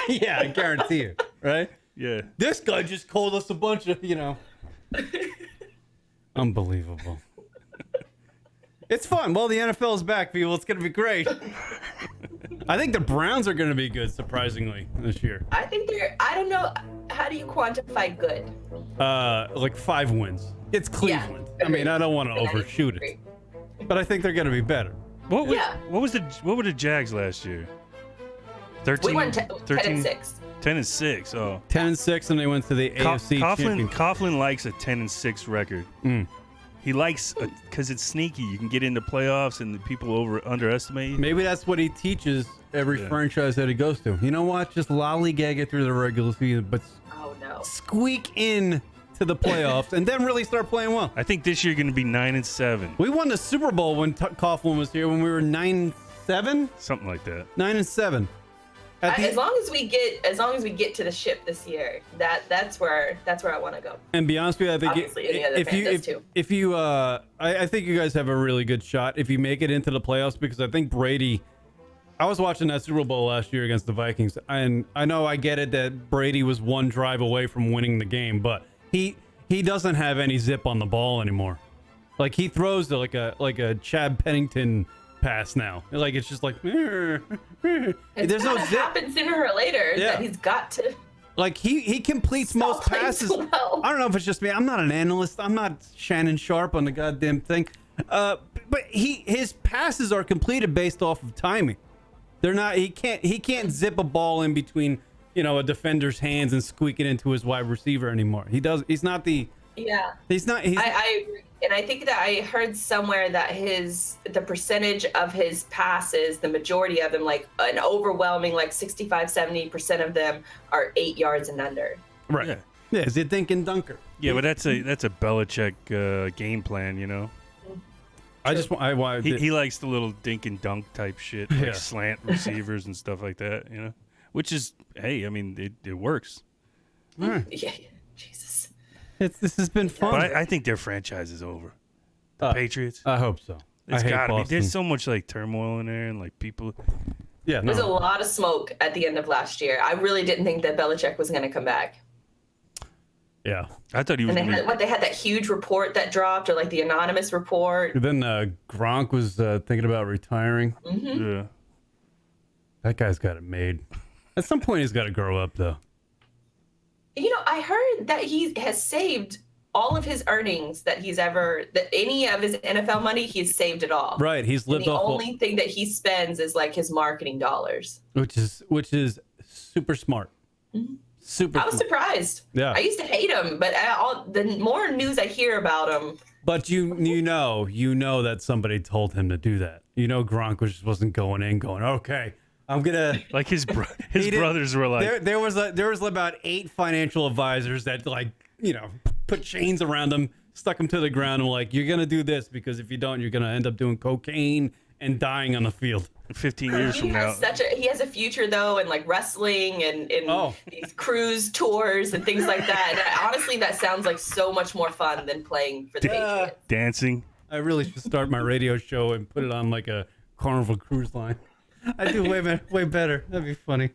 Yeah, I guarantee you. Right? Yeah. This guy just called us a bunch of, Unbelievable. It's fun. Well, the NFL is back, people. It's going to be great. I think the Browns are going to be good, surprisingly, this year. I think I don't know. How do you quantify good? Like 5 wins. It's Cleveland. I mean, I don't want to overshoot it, but I think they're going to be better. What were the Jags last year? 13. We won 10-6. 10-6. Oh, 10-6, and they went to the AFC Championship. Coughlin likes a 10-6 record. He likes because it's sneaky. You can get into playoffs, and the people underestimate you. Maybe that's what he teaches every franchise that he goes to. You know what? Just lollygag it through the regular season, but squeak in to the playoffs, and then really start playing well. I think this year going to be 9-7. We won the Super Bowl when Coughlin was here when we were 9-7, something like that. 9-7. As long as we get to the ship this year, that's where I want to go. And be honest with you, I think Obviously, any other fan does too. if you I think you guys have a really good shot if you make it into the playoffs, because I think Brady. I was watching that Super Bowl last year against the Vikings, and I know I get it that Brady was one drive away from winning the game, but he doesn't have any zip on the ball anymore. Like, he throws like a Chad Pennington pass now. Like, it's just like there's no zip. Happen sooner or later that he's got to. Like, he completes most passes. Well. I don't know if it's just me. I'm not an analyst. I'm not Shannon Sharp on the goddamn thing. But his passes are completed based off of timing. They're not. He can't zip a ball in between, a defender's hands and squeak it into his wide receiver anymore. He's not the. Yeah. He's not. I agree. And I think that I heard somewhere that the percentage of his passes, the majority of them, like an overwhelming, like 65-70% of them are 8 yards and under. Right. Yeah. Is it dink and dunker? Yeah, but that's a Belichick game plan, I want. He likes the little dink and dunk type shit, like slant receivers and stuff like that, Which is, hey, I mean, it works. All right. Yeah. Jesus. This has been fun. But I think their franchise is over. The Patriots. I hope so. It's gotta be. There's so much like turmoil in there and like people. Yeah. There's a lot of smoke at the end of last year. I really didn't think that Belichick was going to come back. Yeah. I thought he was. And they had that huge report that dropped, or like the anonymous report. Then Gronk was thinking about retiring. Mm-hmm. Yeah. That guy's got it made. At some point, he's got to grow up, though. I heard that he has saved all of his earnings that any of his NFL money, he's saved it all. Right. He's lived off. The only thing that he spends is like his marketing dollars. Which is super smart. Mm-hmm. I was surprised. Yeah. I used to hate him, but the more news I hear about him. But you know that somebody told him to do that. Gronk wasn't going, okay, I'm gonna like his brothers were like there was about 8 financial advisors that put chains around him, stuck him to the ground, and were like, you're gonna do this because if you don't, you're gonna end up doing cocaine and dying on the field. 15 years from now. He has a future though, in like wrestling and these cruise tours and things like that. And honestly, that sounds like so much more fun than playing for the Patriots. Dancing. I really should start my radio show and put it on like a Carnival cruise line. I do way better. That'd be funny.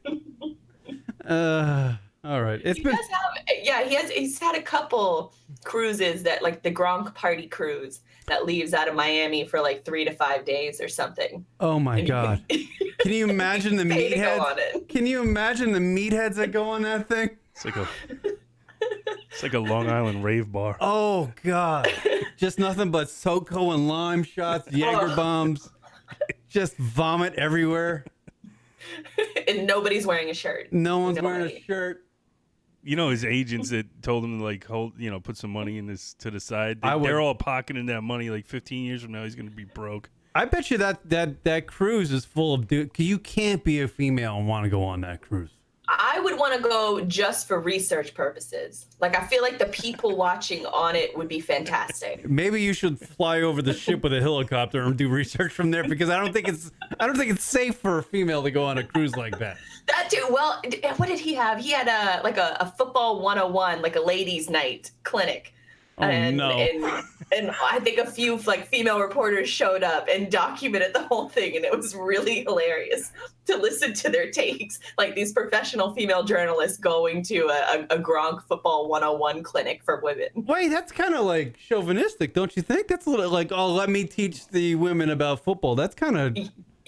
All right. He's had a couple cruises that, like the Gronk party cruise that leaves out of Miami for like 3 to 5 days or something. Oh my God. Can you imagine the meatheads? Can you imagine the meatheads that go on that thing? It's like a Long Island rave bar. Oh God. Just nothing but SoCo and lime shots, Jaeger bombs. Just vomit everywhere. And nobody's wearing a shirt. No one's wearing a shirt. His agents that told him to like hold, put some money in this to the side. They're all pocketing that money. Like 15 years from now, he's going to be broke. I bet you that cruise is full of dude. You can't be a female and want to go on that cruise. I would want to go just for research purposes. Like, I feel like the people watching on it would be fantastic. Maybe you should fly over the ship with a helicopter and do research from there, because I don't think it's safe for a female to go on a cruise like that. That too. Well, what did he have? He had a football 101, like a ladies' night clinic. Oh, no. And I think a few like female reporters showed up and documented the whole thing, and it was really hilarious to listen to their takes. Like these professional female journalists going to a Gronk football 101 clinic for women. Wait, that's kind of like chauvinistic, don't you think? That's a little like, oh, let me teach the women about football. That's kind of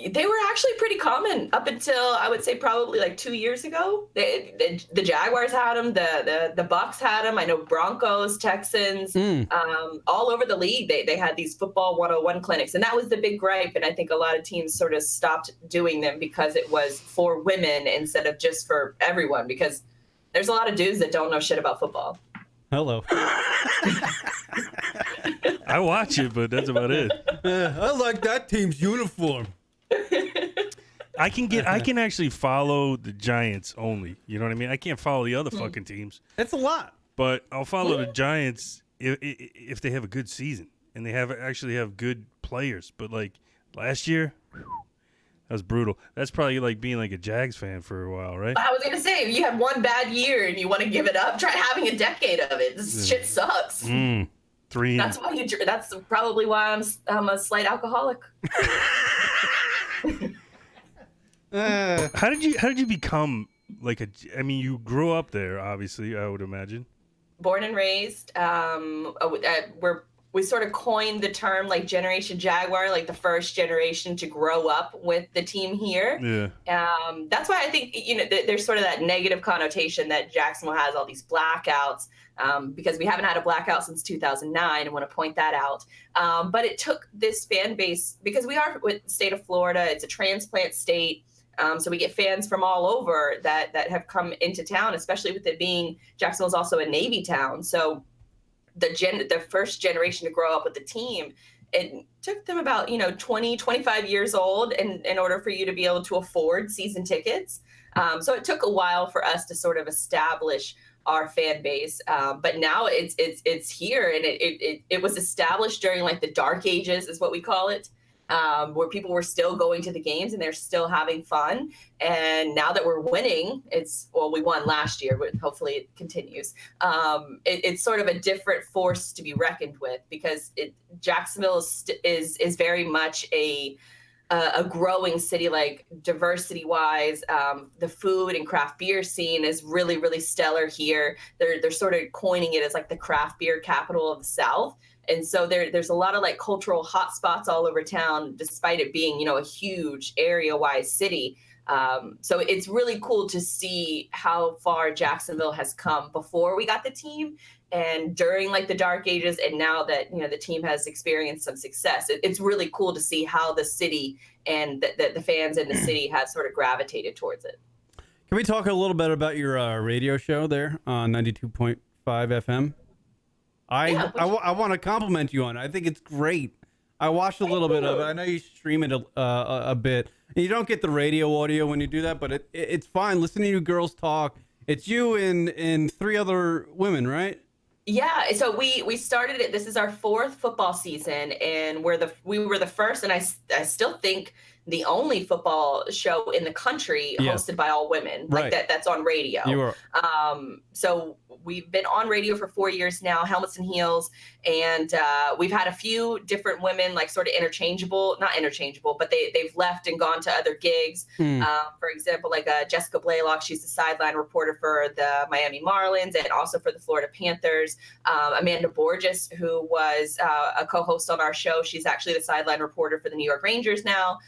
They were actually pretty common up until I would say probably like 2 years ago. The Jaguars had them, the Bucks had them. I know Broncos, Texans, all over the league. They had these football 101 clinics, and that was the big gripe. And I think a lot of teams sort of stopped doing them because it was for women instead of just for everyone. Because there's a lot of dudes that don't know shit about football. Hello. I watch it, but that's about it. I like that team's uniform. I can actually follow the Giants only. You know what I mean? I can't follow the other fucking teams. It's a lot. But I'll follow the Giants if they have a good season and they actually have good players. But like last year, that was brutal. That's probably like being like a Jags fan for a while, right? I was gonna say, if you have one bad year and you want to give it up, try having a decade of it. This shit sucks. That's why That's probably why I'm a slight alcoholic. How did you become like I mean, you grew up there, obviously. I would imagine. Born and raised. We sort of coined the term like Generation Jaguar, like the first generation to grow up with the team here. Yeah. That's why I think, there's sort of that negative connotation that Jacksonville has all these blackouts, because we haven't had a blackout since 2009. I want to point that out. But it took this fan base, because we are with the state of Florida. It's a transplant state. So we get fans from all over that have come into town, especially with it being Jacksonville's also a Navy town. So the first generation to grow up with the team, it took them about 20, 25 years old in order for you to be able to afford season tickets. So it took a while for us to sort of establish our fan base, but now it's here, and it was established during like the dark ages is what we call it. Where people were still going to the games and they're still having fun. And now that we're winning, we won last year, but hopefully it continues. It's sort of a different force to be reckoned with, because Jacksonville is very much a growing city, like diversity wise. The food and craft beer scene is really, really stellar here. They're sort of coining it as like the craft beer capital of the South. And so there's a lot of like cultural hotspots all over town, despite it being, a huge area-wise city. So it's really cool to see how far Jacksonville has come before we got the team and during like the dark ages. And now that, the team has experienced some success, it's really cool to see how the city and the fans in the city have sort of gravitated towards it. Can we talk a little bit about your radio show there on 92.5 FM? I want to compliment you on it. I think it's great. I watched a little bit of it. I know you stream it a bit. And you don't get the radio audio when you do that, but it's fine. Listening to you girls talk. It's you and 3 other women, right? Yeah. So we started it. This is our 4th football season, and we were the first, and I still think the only football show in the country hosted by all women, like that's on radio. You are. So we've been on radio for 4 years now, Helmets and Heels, and we've had a few different women, like sort of not interchangeable, but they've left and gone to other gigs. For example, like Jessica Blaylock, she's the sideline reporter for the Miami Marlins and also for the Florida Panthers. Amanda Borges, who was a co-host on our show, she's actually the sideline reporter for the New York Rangers now.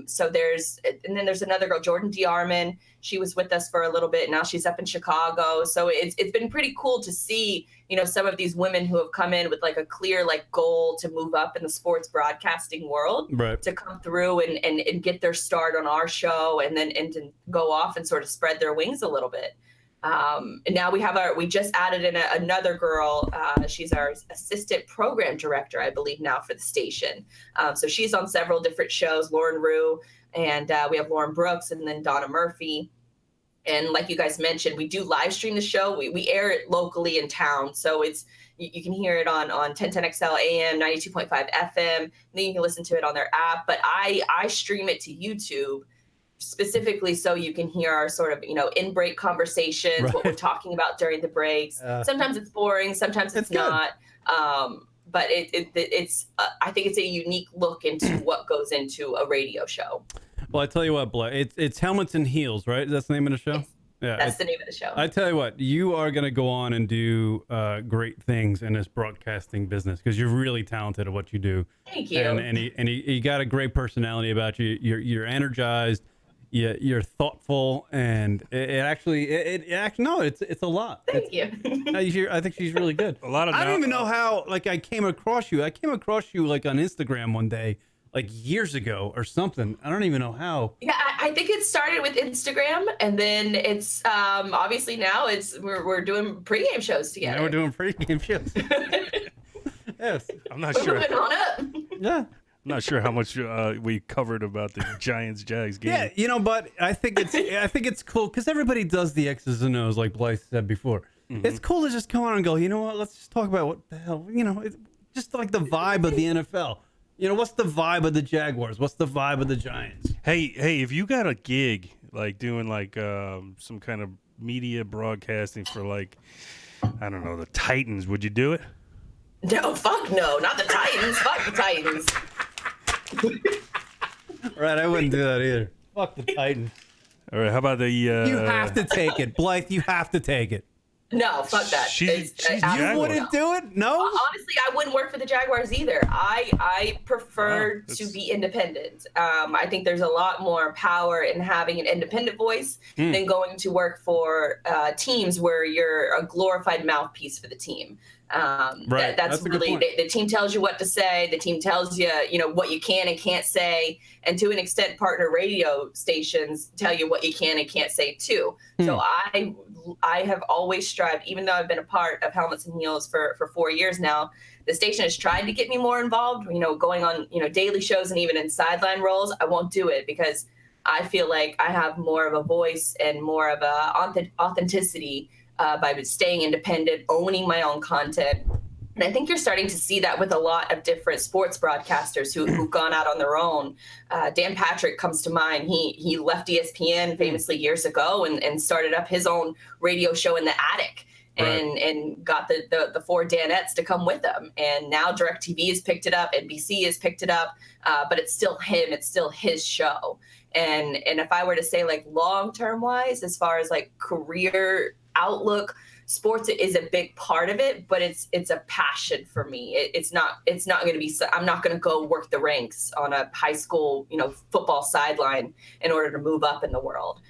So there's another girl, Jordan DeArmond. She was with us for a little bit. Now she's up in Chicago. So it's been pretty cool to see, some of these women who have come in with like a clear like goal to move up in the sports broadcasting world, to come through and get their start on our show and to go off and sort of spread their wings a little bit. And now we just added in another girl. She's our assistant program director, I believe now for the station. So she's on several different shows, Lauren Rue, and we have Lauren Brooks and then Donna Murphy. And like you guys mentioned, we do live stream the show. We air it locally in town. So you can hear it on 1010XL AM, 92.5 FM. Then you can listen to it on their app. But I stream it to YouTube specifically so you can hear our sort of, in-break conversations, what we're talking about during the breaks. Sometimes it's boring, sometimes it's not. But it's I think it's a unique look into what goes into a radio show. Well, I tell you what, Blair, it's Helmets and Heels, right? That's the name of the show? Yeah, That's the name of the show. I tell you what, you are going to go on and do great things in this broadcasting business because you're really talented at what you do. Thank you. And you got a great personality about you. You're energized. You're thoughtful, and it's a lot. Thank you. I think she's really good. A lot of I don't even know how. Like I came across you. I came across you like on Instagram one day, like years ago or something. I don't even know how. Yeah, I think it started with Instagram, and then it's obviously now we're doing pregame shows together. Now we're doing pregame shows. Yes, I'm not We're sure. moving on up. yeah. I'm not sure how much we covered about the Giants-Jags game. Yeah, but I think it's cool because everybody does the X's and O's like Blythe said before. Mm-hmm. It's cool to just come on and go, you know what? Let's just talk about what the hell, it's just like the vibe of the NFL. What's the vibe of the Jaguars? What's the vibe of the Giants? Hey, if you got a gig like doing like some kind of media broadcasting for like, I don't know, the Titans, would you do it? No, fuck no, not the Titans. Fuck the Titans. Right, I wouldn't do that either. Fuck the Titans. All right, how about the? You have to take it, Blythe. You have to take it. No, fuck that. She's I Jaguar. You wouldn't do it? No. Honestly, I wouldn't work for the Jaguars either. I prefer Wow, to be independent. I think there's a lot more power in having an independent voice than going to work for teams where you're a glorified mouthpiece for the team. Right. That's That's a good really point. the team tells you what to say. The team tells you, what you can and can't say, and to an extent, partner radio stations tell you what you can and can't say too. So I have always strived, even though I've been a part of Helmets and Heels for 4 years now. The station has tried to get me more involved. Going on daily shows and even in sideline roles. I won't do it because I feel like I have more of a voice and more of a authenticity. By staying independent, owning my own content. And I think you're starting to see that with a lot of different sports broadcasters who've gone out on their own. Dan Patrick comes to mind. He left ESPN famously years ago and started up his own radio show in the attic and got the four Danettes to come with him. And now DirecTV has picked it up, NBC has picked it up, but it's still him. It's still his show. And if I were to say like long-term wise, as far as like career outlook, sports is a big part of it, but it's a passion for me. It's not going to be, I'm not going to go work the ranks on a high school, football sideline in order to move up in the world.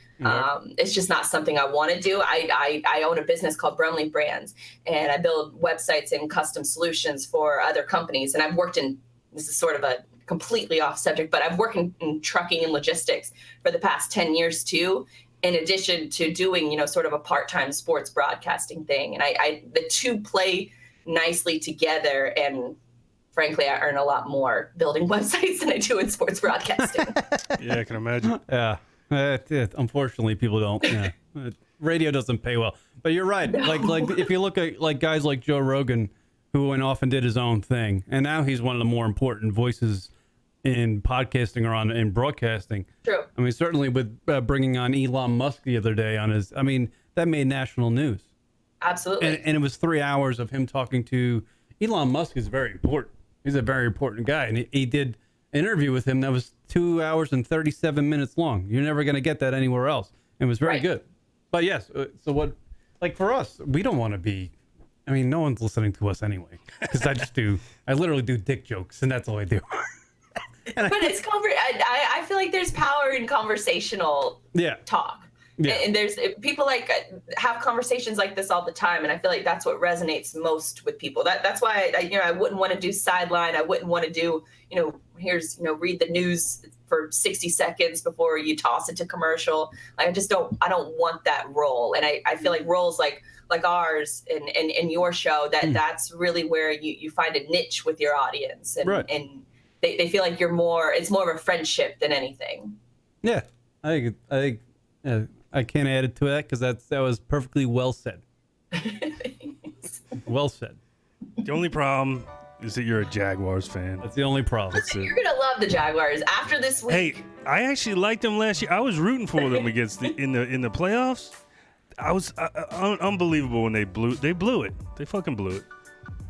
It's just not something I want to do. I own a business called Brumley Brands, and I build websites and custom solutions for other companies. And I've worked in, this is sort of a completely off subject, but I've worked in trucking and logistics for the past 10 years too, in addition to doing, sort of a part-time sports broadcasting thing. And the two play nicely together. And frankly, I earn a lot more building websites than I do in sports broadcasting. Yeah, I can imagine. Yeah. Unfortunately, people don't. Yeah. Radio doesn't pay well. But you're right. No. Like if you look at like guys like Joe Rogan, who went off and did his own thing, and now he's one of the more important voices in podcasting or in broadcasting. True. I mean, certainly with bringing on Elon Musk the other day on his, that made national news. Absolutely. And it was 3 hours of him talking to Elon Musk is very important. He's a very important guy. And he did an interview with him that was 2 hours and 37 minutes long. You're never going to get that anywhere else. It was very good. But yes, so what, like for us, we don't want to be, no one's listening to us anyway. Because I literally do dick jokes, and that's all I do. But it's I feel like there's power in conversational talk. Yeah. And there's people have conversations like this all the time, and I feel like that's what resonates most with people. That's why I wouldn't want to do sideline. I wouldn't want to do read the news for 60 seconds before you toss it to commercial. I don't want that role. And I feel like roles like ours and your show that's really where you find a niche with your audience and they feel like it's more of a friendship than anything. Yeah, I think I can't add it to that because that was perfectly well said. Well said. The only problem is that you're a Jaguars fan. That's the only problem. Listen, you're gonna love the Jaguars after this week. Hey, I actually liked them last year. I was rooting for them against in the playoffs. I was unbelievable when they blew it. They fucking blew it.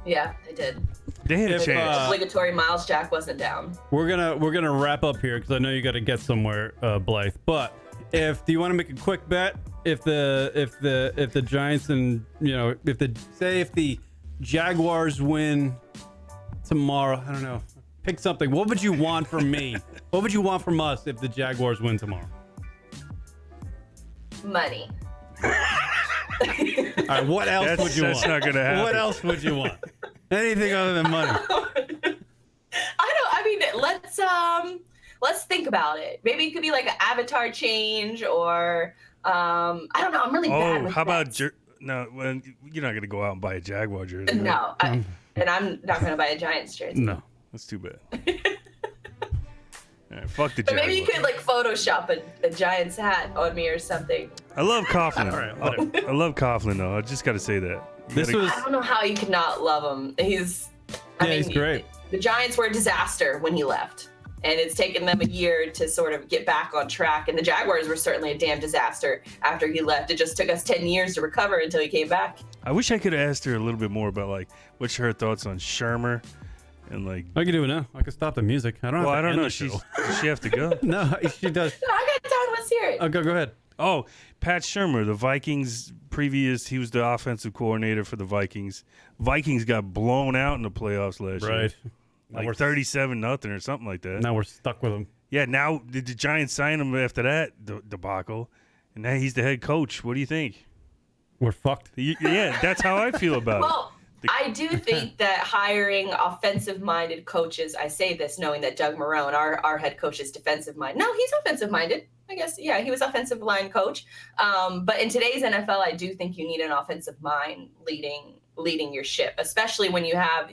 Yeah, they did. They had a chance. Obligatory Miles Jack wasn't down. We're gonna wrap up here because I know you got to get somewhere, Blythe. But do you want to make a quick bet? if the Giants and if the Jaguars win tomorrow, I don't know. Pick something. What would you want from me? What would you want from us if the Jaguars win tomorrow? Money. All right, what else would you want? That's not gonna happen. What else would you want? Anything other than money? Let's think about it. Maybe it could be like an avatar change, or I don't know. I'm really bad with how about bets. no? Well, you're not gonna go out and buy a Jaguar jersey. right? No, and I'm not gonna buy a Giants jersey. No. That's too bad. All right, fuck the But Jaguars. maybe you could like Photoshop a Giants hat on me or something. I love Coughlin. All right, I love Coughlin though. I just got to say that. This was I don't know how you could not love him. He's great. The Giants were a disaster when he left, and it's taken them a year to sort of get back on track. And the Jaguars were certainly a damn disaster after he left. It just took us 10 years to recover until he came back. I wish I could have asked her a little bit more about like what's her thoughts on Shermer, and like. I can do it now. I can stop the music. I don't. Well, have I to don't end know. the show. Does she have to go? No, she does. No, I got time. Let's hear it. Oh, go ahead. Oh, Pat Shermer, the Vikings he was the offensive coordinator for the Vikings. Vikings got blown out in the playoffs last year. Right. Like we're 37-0 or something like that. Now we're stuck with him. Yeah, now did the Giants sign him after that debacle? And now he's the head coach. What do you think? We're fucked. Yeah, that's how I feel about Well, I do think that hiring offensive-minded coaches, I say this knowing that Doug Marrone, our head coach, is defensive-minded. No, he's offensive-minded. I guess, yeah, he was offensive line coach. But in today's NFL, I do think you need an offensive mind leading your ship, especially when you have,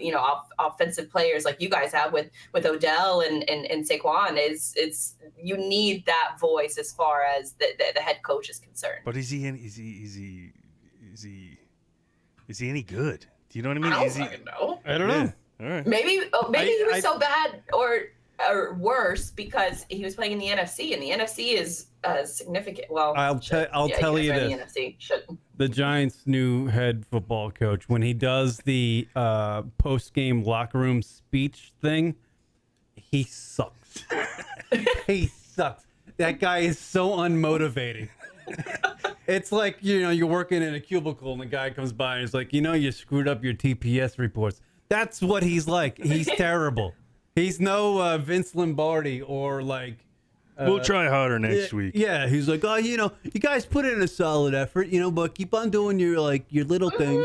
offensive players like you guys have with Odell and Saquon. It's you need that voice as far as the head coach is concerned. But is he any good? Do you know what I mean? I don't fucking know. I don't know. Yeah. All right. Maybe he was so bad or worse because he was playing in the NFC, and the NFC is significant. Well, I'll tell you the this. NFC shouldn't. The Giants' new head football coach, when he does the post-game locker room speech thing, he sucks. He sucks. That guy is so unmotivating. It's like, you're working in a cubicle and the guy comes by and is like, you screwed up your TPS reports. That's what he's like. He's terrible. He's no Vince Lombardi or like. We'll try harder next week. Yeah, he's like, you guys put in a solid effort, but keep on doing your little thing.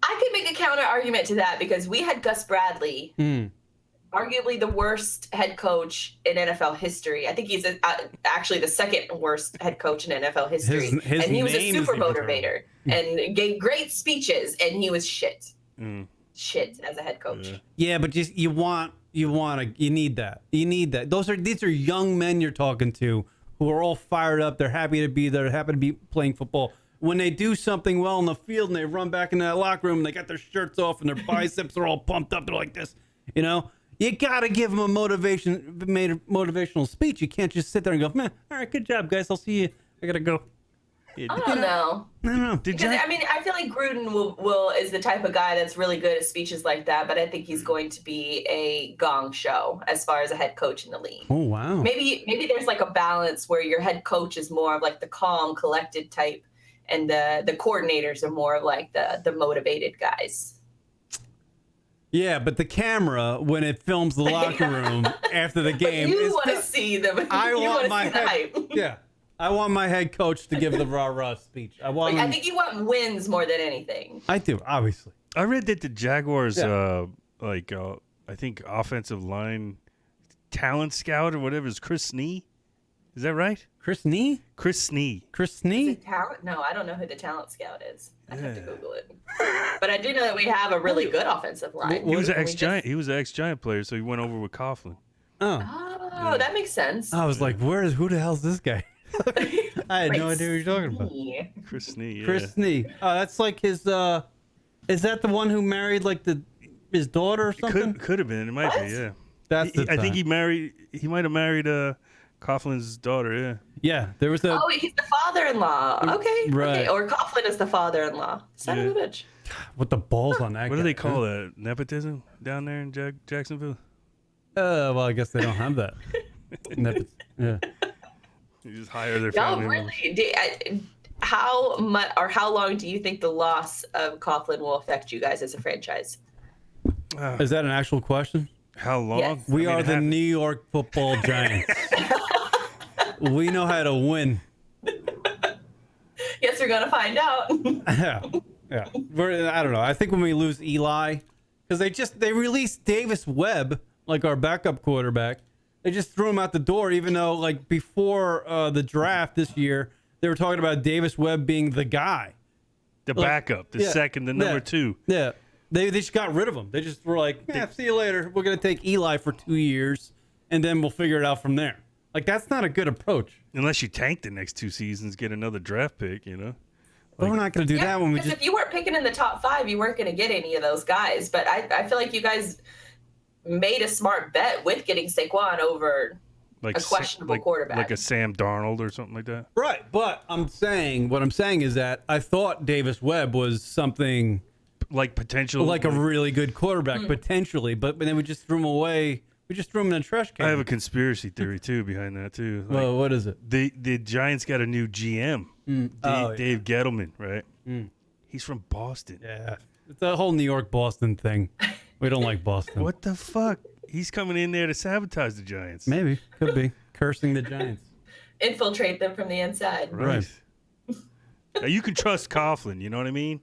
I could make a counter argument to that because we had Gus Bradley, arguably the worst head coach in NFL history. I think he's actually the second worst head coach in NFL history. His and he was a name super is even motivator and gave great speeches, and he was shit. Shit as a head coach. Yeah, but just you need that. You need that. These are young men you're talking to who are all fired up. They're happy to be there, happy to be playing football. When they do something well in the field and they run back into that locker room and they got their shirts off and their biceps are all pumped up, they're like this, you got to give them a motivational speech. You can't just sit there and go, man, all right, good job, guys. I'll see you. I got to go. I don't know. I don't know. Because, I feel like Gruden will is the type of guy that's really good at speeches like that, but I think he's going to be a gong show as far as a head coach in the league. Oh, wow. Maybe there's like a balance where your head coach is more of like the calm, collected type, and the coordinators are more of like the motivated guys. Yeah, but the camera, when it films the locker room after the game, But you want to see them. I you want wanna my see the head. hype. Yeah, I want my head coach to give the rah-rah speech. I think you want wins more than anything. I do, obviously. I read that the Jaguars, Yeah. I think offensive line talent scout or whatever is Chris Snee. Is that right? Chris Snee? Chris Snee. Chris The Snee? talent? No, I don't know who the talent scout is. I have to Google it. But I do know that we have a really good offensive line. He was an We ex-Giant. He was an ex-Giant player, so he went over with Coughlin. Oh, that makes sense. I was like, who the hell's this guy? I had no idea what you're talking about. Chris Snee. Yeah. Chris Snee. Oh, that's like his. Is that the one who married like his daughter or something? Could have been. It might What? be. Yeah. That's. I think he might have married Coughlin's daughter. Yeah. Yeah, there was a. Oh, he's the father-in-law. Okay. Right. Okay. Or Coughlin is the father-in-law. Son of a bitch. With the balls on that. What guy, do they call that? Nepotism down there in Jacksonville? Well, I guess they don't have that. Yeah. You just hire their Y'all family members. really? how much or how long do you think the loss of Coughlin will affect you guys as a franchise? Is that an actual question? How long? Yes. We are the New York Football Giants. We know how to win. Yes, we're gonna find out. Yeah. I don't know. I think when we lose Eli, because they released Davis Webb, like our backup quarterback. They just threw him out the door, even though like before the draft this year, they were talking about Davis Webb being the guy. The backup, the second, the number 2. Yeah. They just got rid of him. They just were like, see you later. We're going to take Eli for 2 years, and then we'll figure it out from there. Like, that's not a good approach. Unless you tank the next 2 seasons, get another draft pick, But we're not going to do that when we because if you weren't picking in the top 5, you weren't going to get any of those guys. But I feel like you guys made a smart bet with getting Saquon over a questionable quarterback. Like a Sam Darnold or something like that. Right, but what I'm saying is that I thought Davis Webb was something like potential, like a really good quarterback potentially, but then we just threw him away. We just threw him in the trash can. I have a conspiracy theory too behind that too. Like, well, what is it? The Giants got a new GM, Dave Gettleman, right? He's from Boston. Yeah, it's a whole New York Boston thing. We don't like Boston. What the fuck? He's coming in there to sabotage the Giants. Maybe could be cursing the Giants. Infiltrate them from the inside. Right. Now you can trust Coughlin. You know what I mean?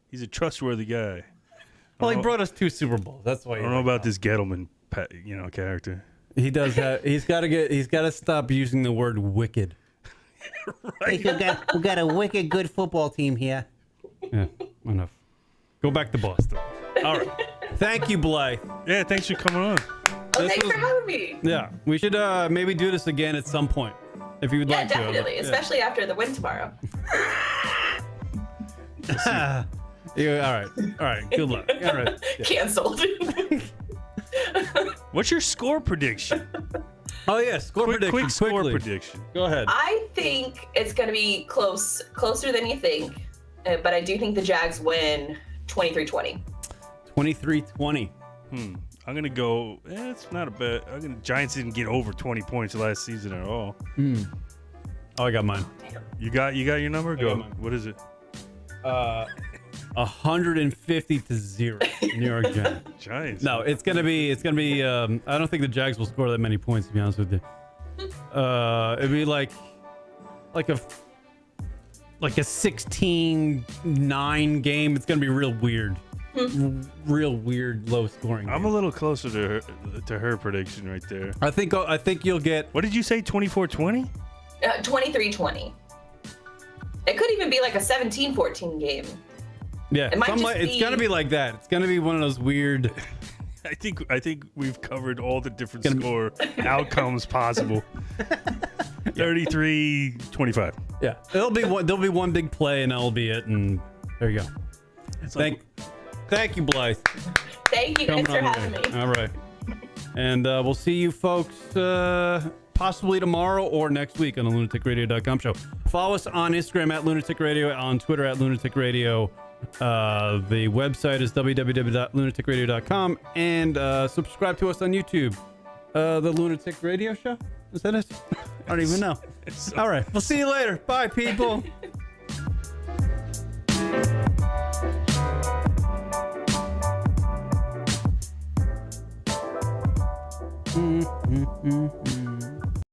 He's a trustworthy guy. Well, he brought us 2 Super Bowls. That's why. I don't know about this Gettleman, character. He does have. He's got to stop using the word wicked. Right. We got a wicked good football team here. Yeah, enough. Go back to Boston. All right. Thank you, Blythe. Yeah, thanks for coming on. Oh, thanks for having me. Yeah, we should maybe do this again at some point, if you would like to. Yeah, definitely, especially after the win tomorrow. Yeah, all right. Good luck. All right. Yeah. Canceled. What's your score prediction? Oh yeah, Quick score quickly. prediction. Go ahead. I think it's going to be closer than you think, but I do think the Jags win 23-20. 23-20. I'm gonna go. It's not a bad. Giants didn't get over 20 points last season at all. Oh, I got mine. You got your number? Go. mine. What is it? 150-0. New York Giants. Giants. No, it's gonna be. I don't think the Jags will score that many points. To be honest with you, it'd be like a 16-9 game. It's gonna be real weird. Real weird, low scoring. I'm a little closer to her prediction right there. I think you'll get. What did you say? 24-20? 23-20. It could even be like a 17-14 game. Yeah, It might just it's be- gonna be like that. It's gonna be one of those weird. I think we've covered all the different score outcomes possible. 33-25. Yeah, there'll be one big play, and that'll be it. And there you go. Thank you, Blythe. Thank you guys for Coming on having today. me. All right, and we'll see you folks possibly tomorrow or next week on the lunaticradio.com show. Follow us on Instagram at Lunatic Radio, on Twitter at Lunatic Radio. The website is www.lunaticradio.com, and subscribe to us on YouTube. The Lunatic Radio Show? Is that it? I don't even know. All right, we'll see you later. Bye, people. Mm-hmm.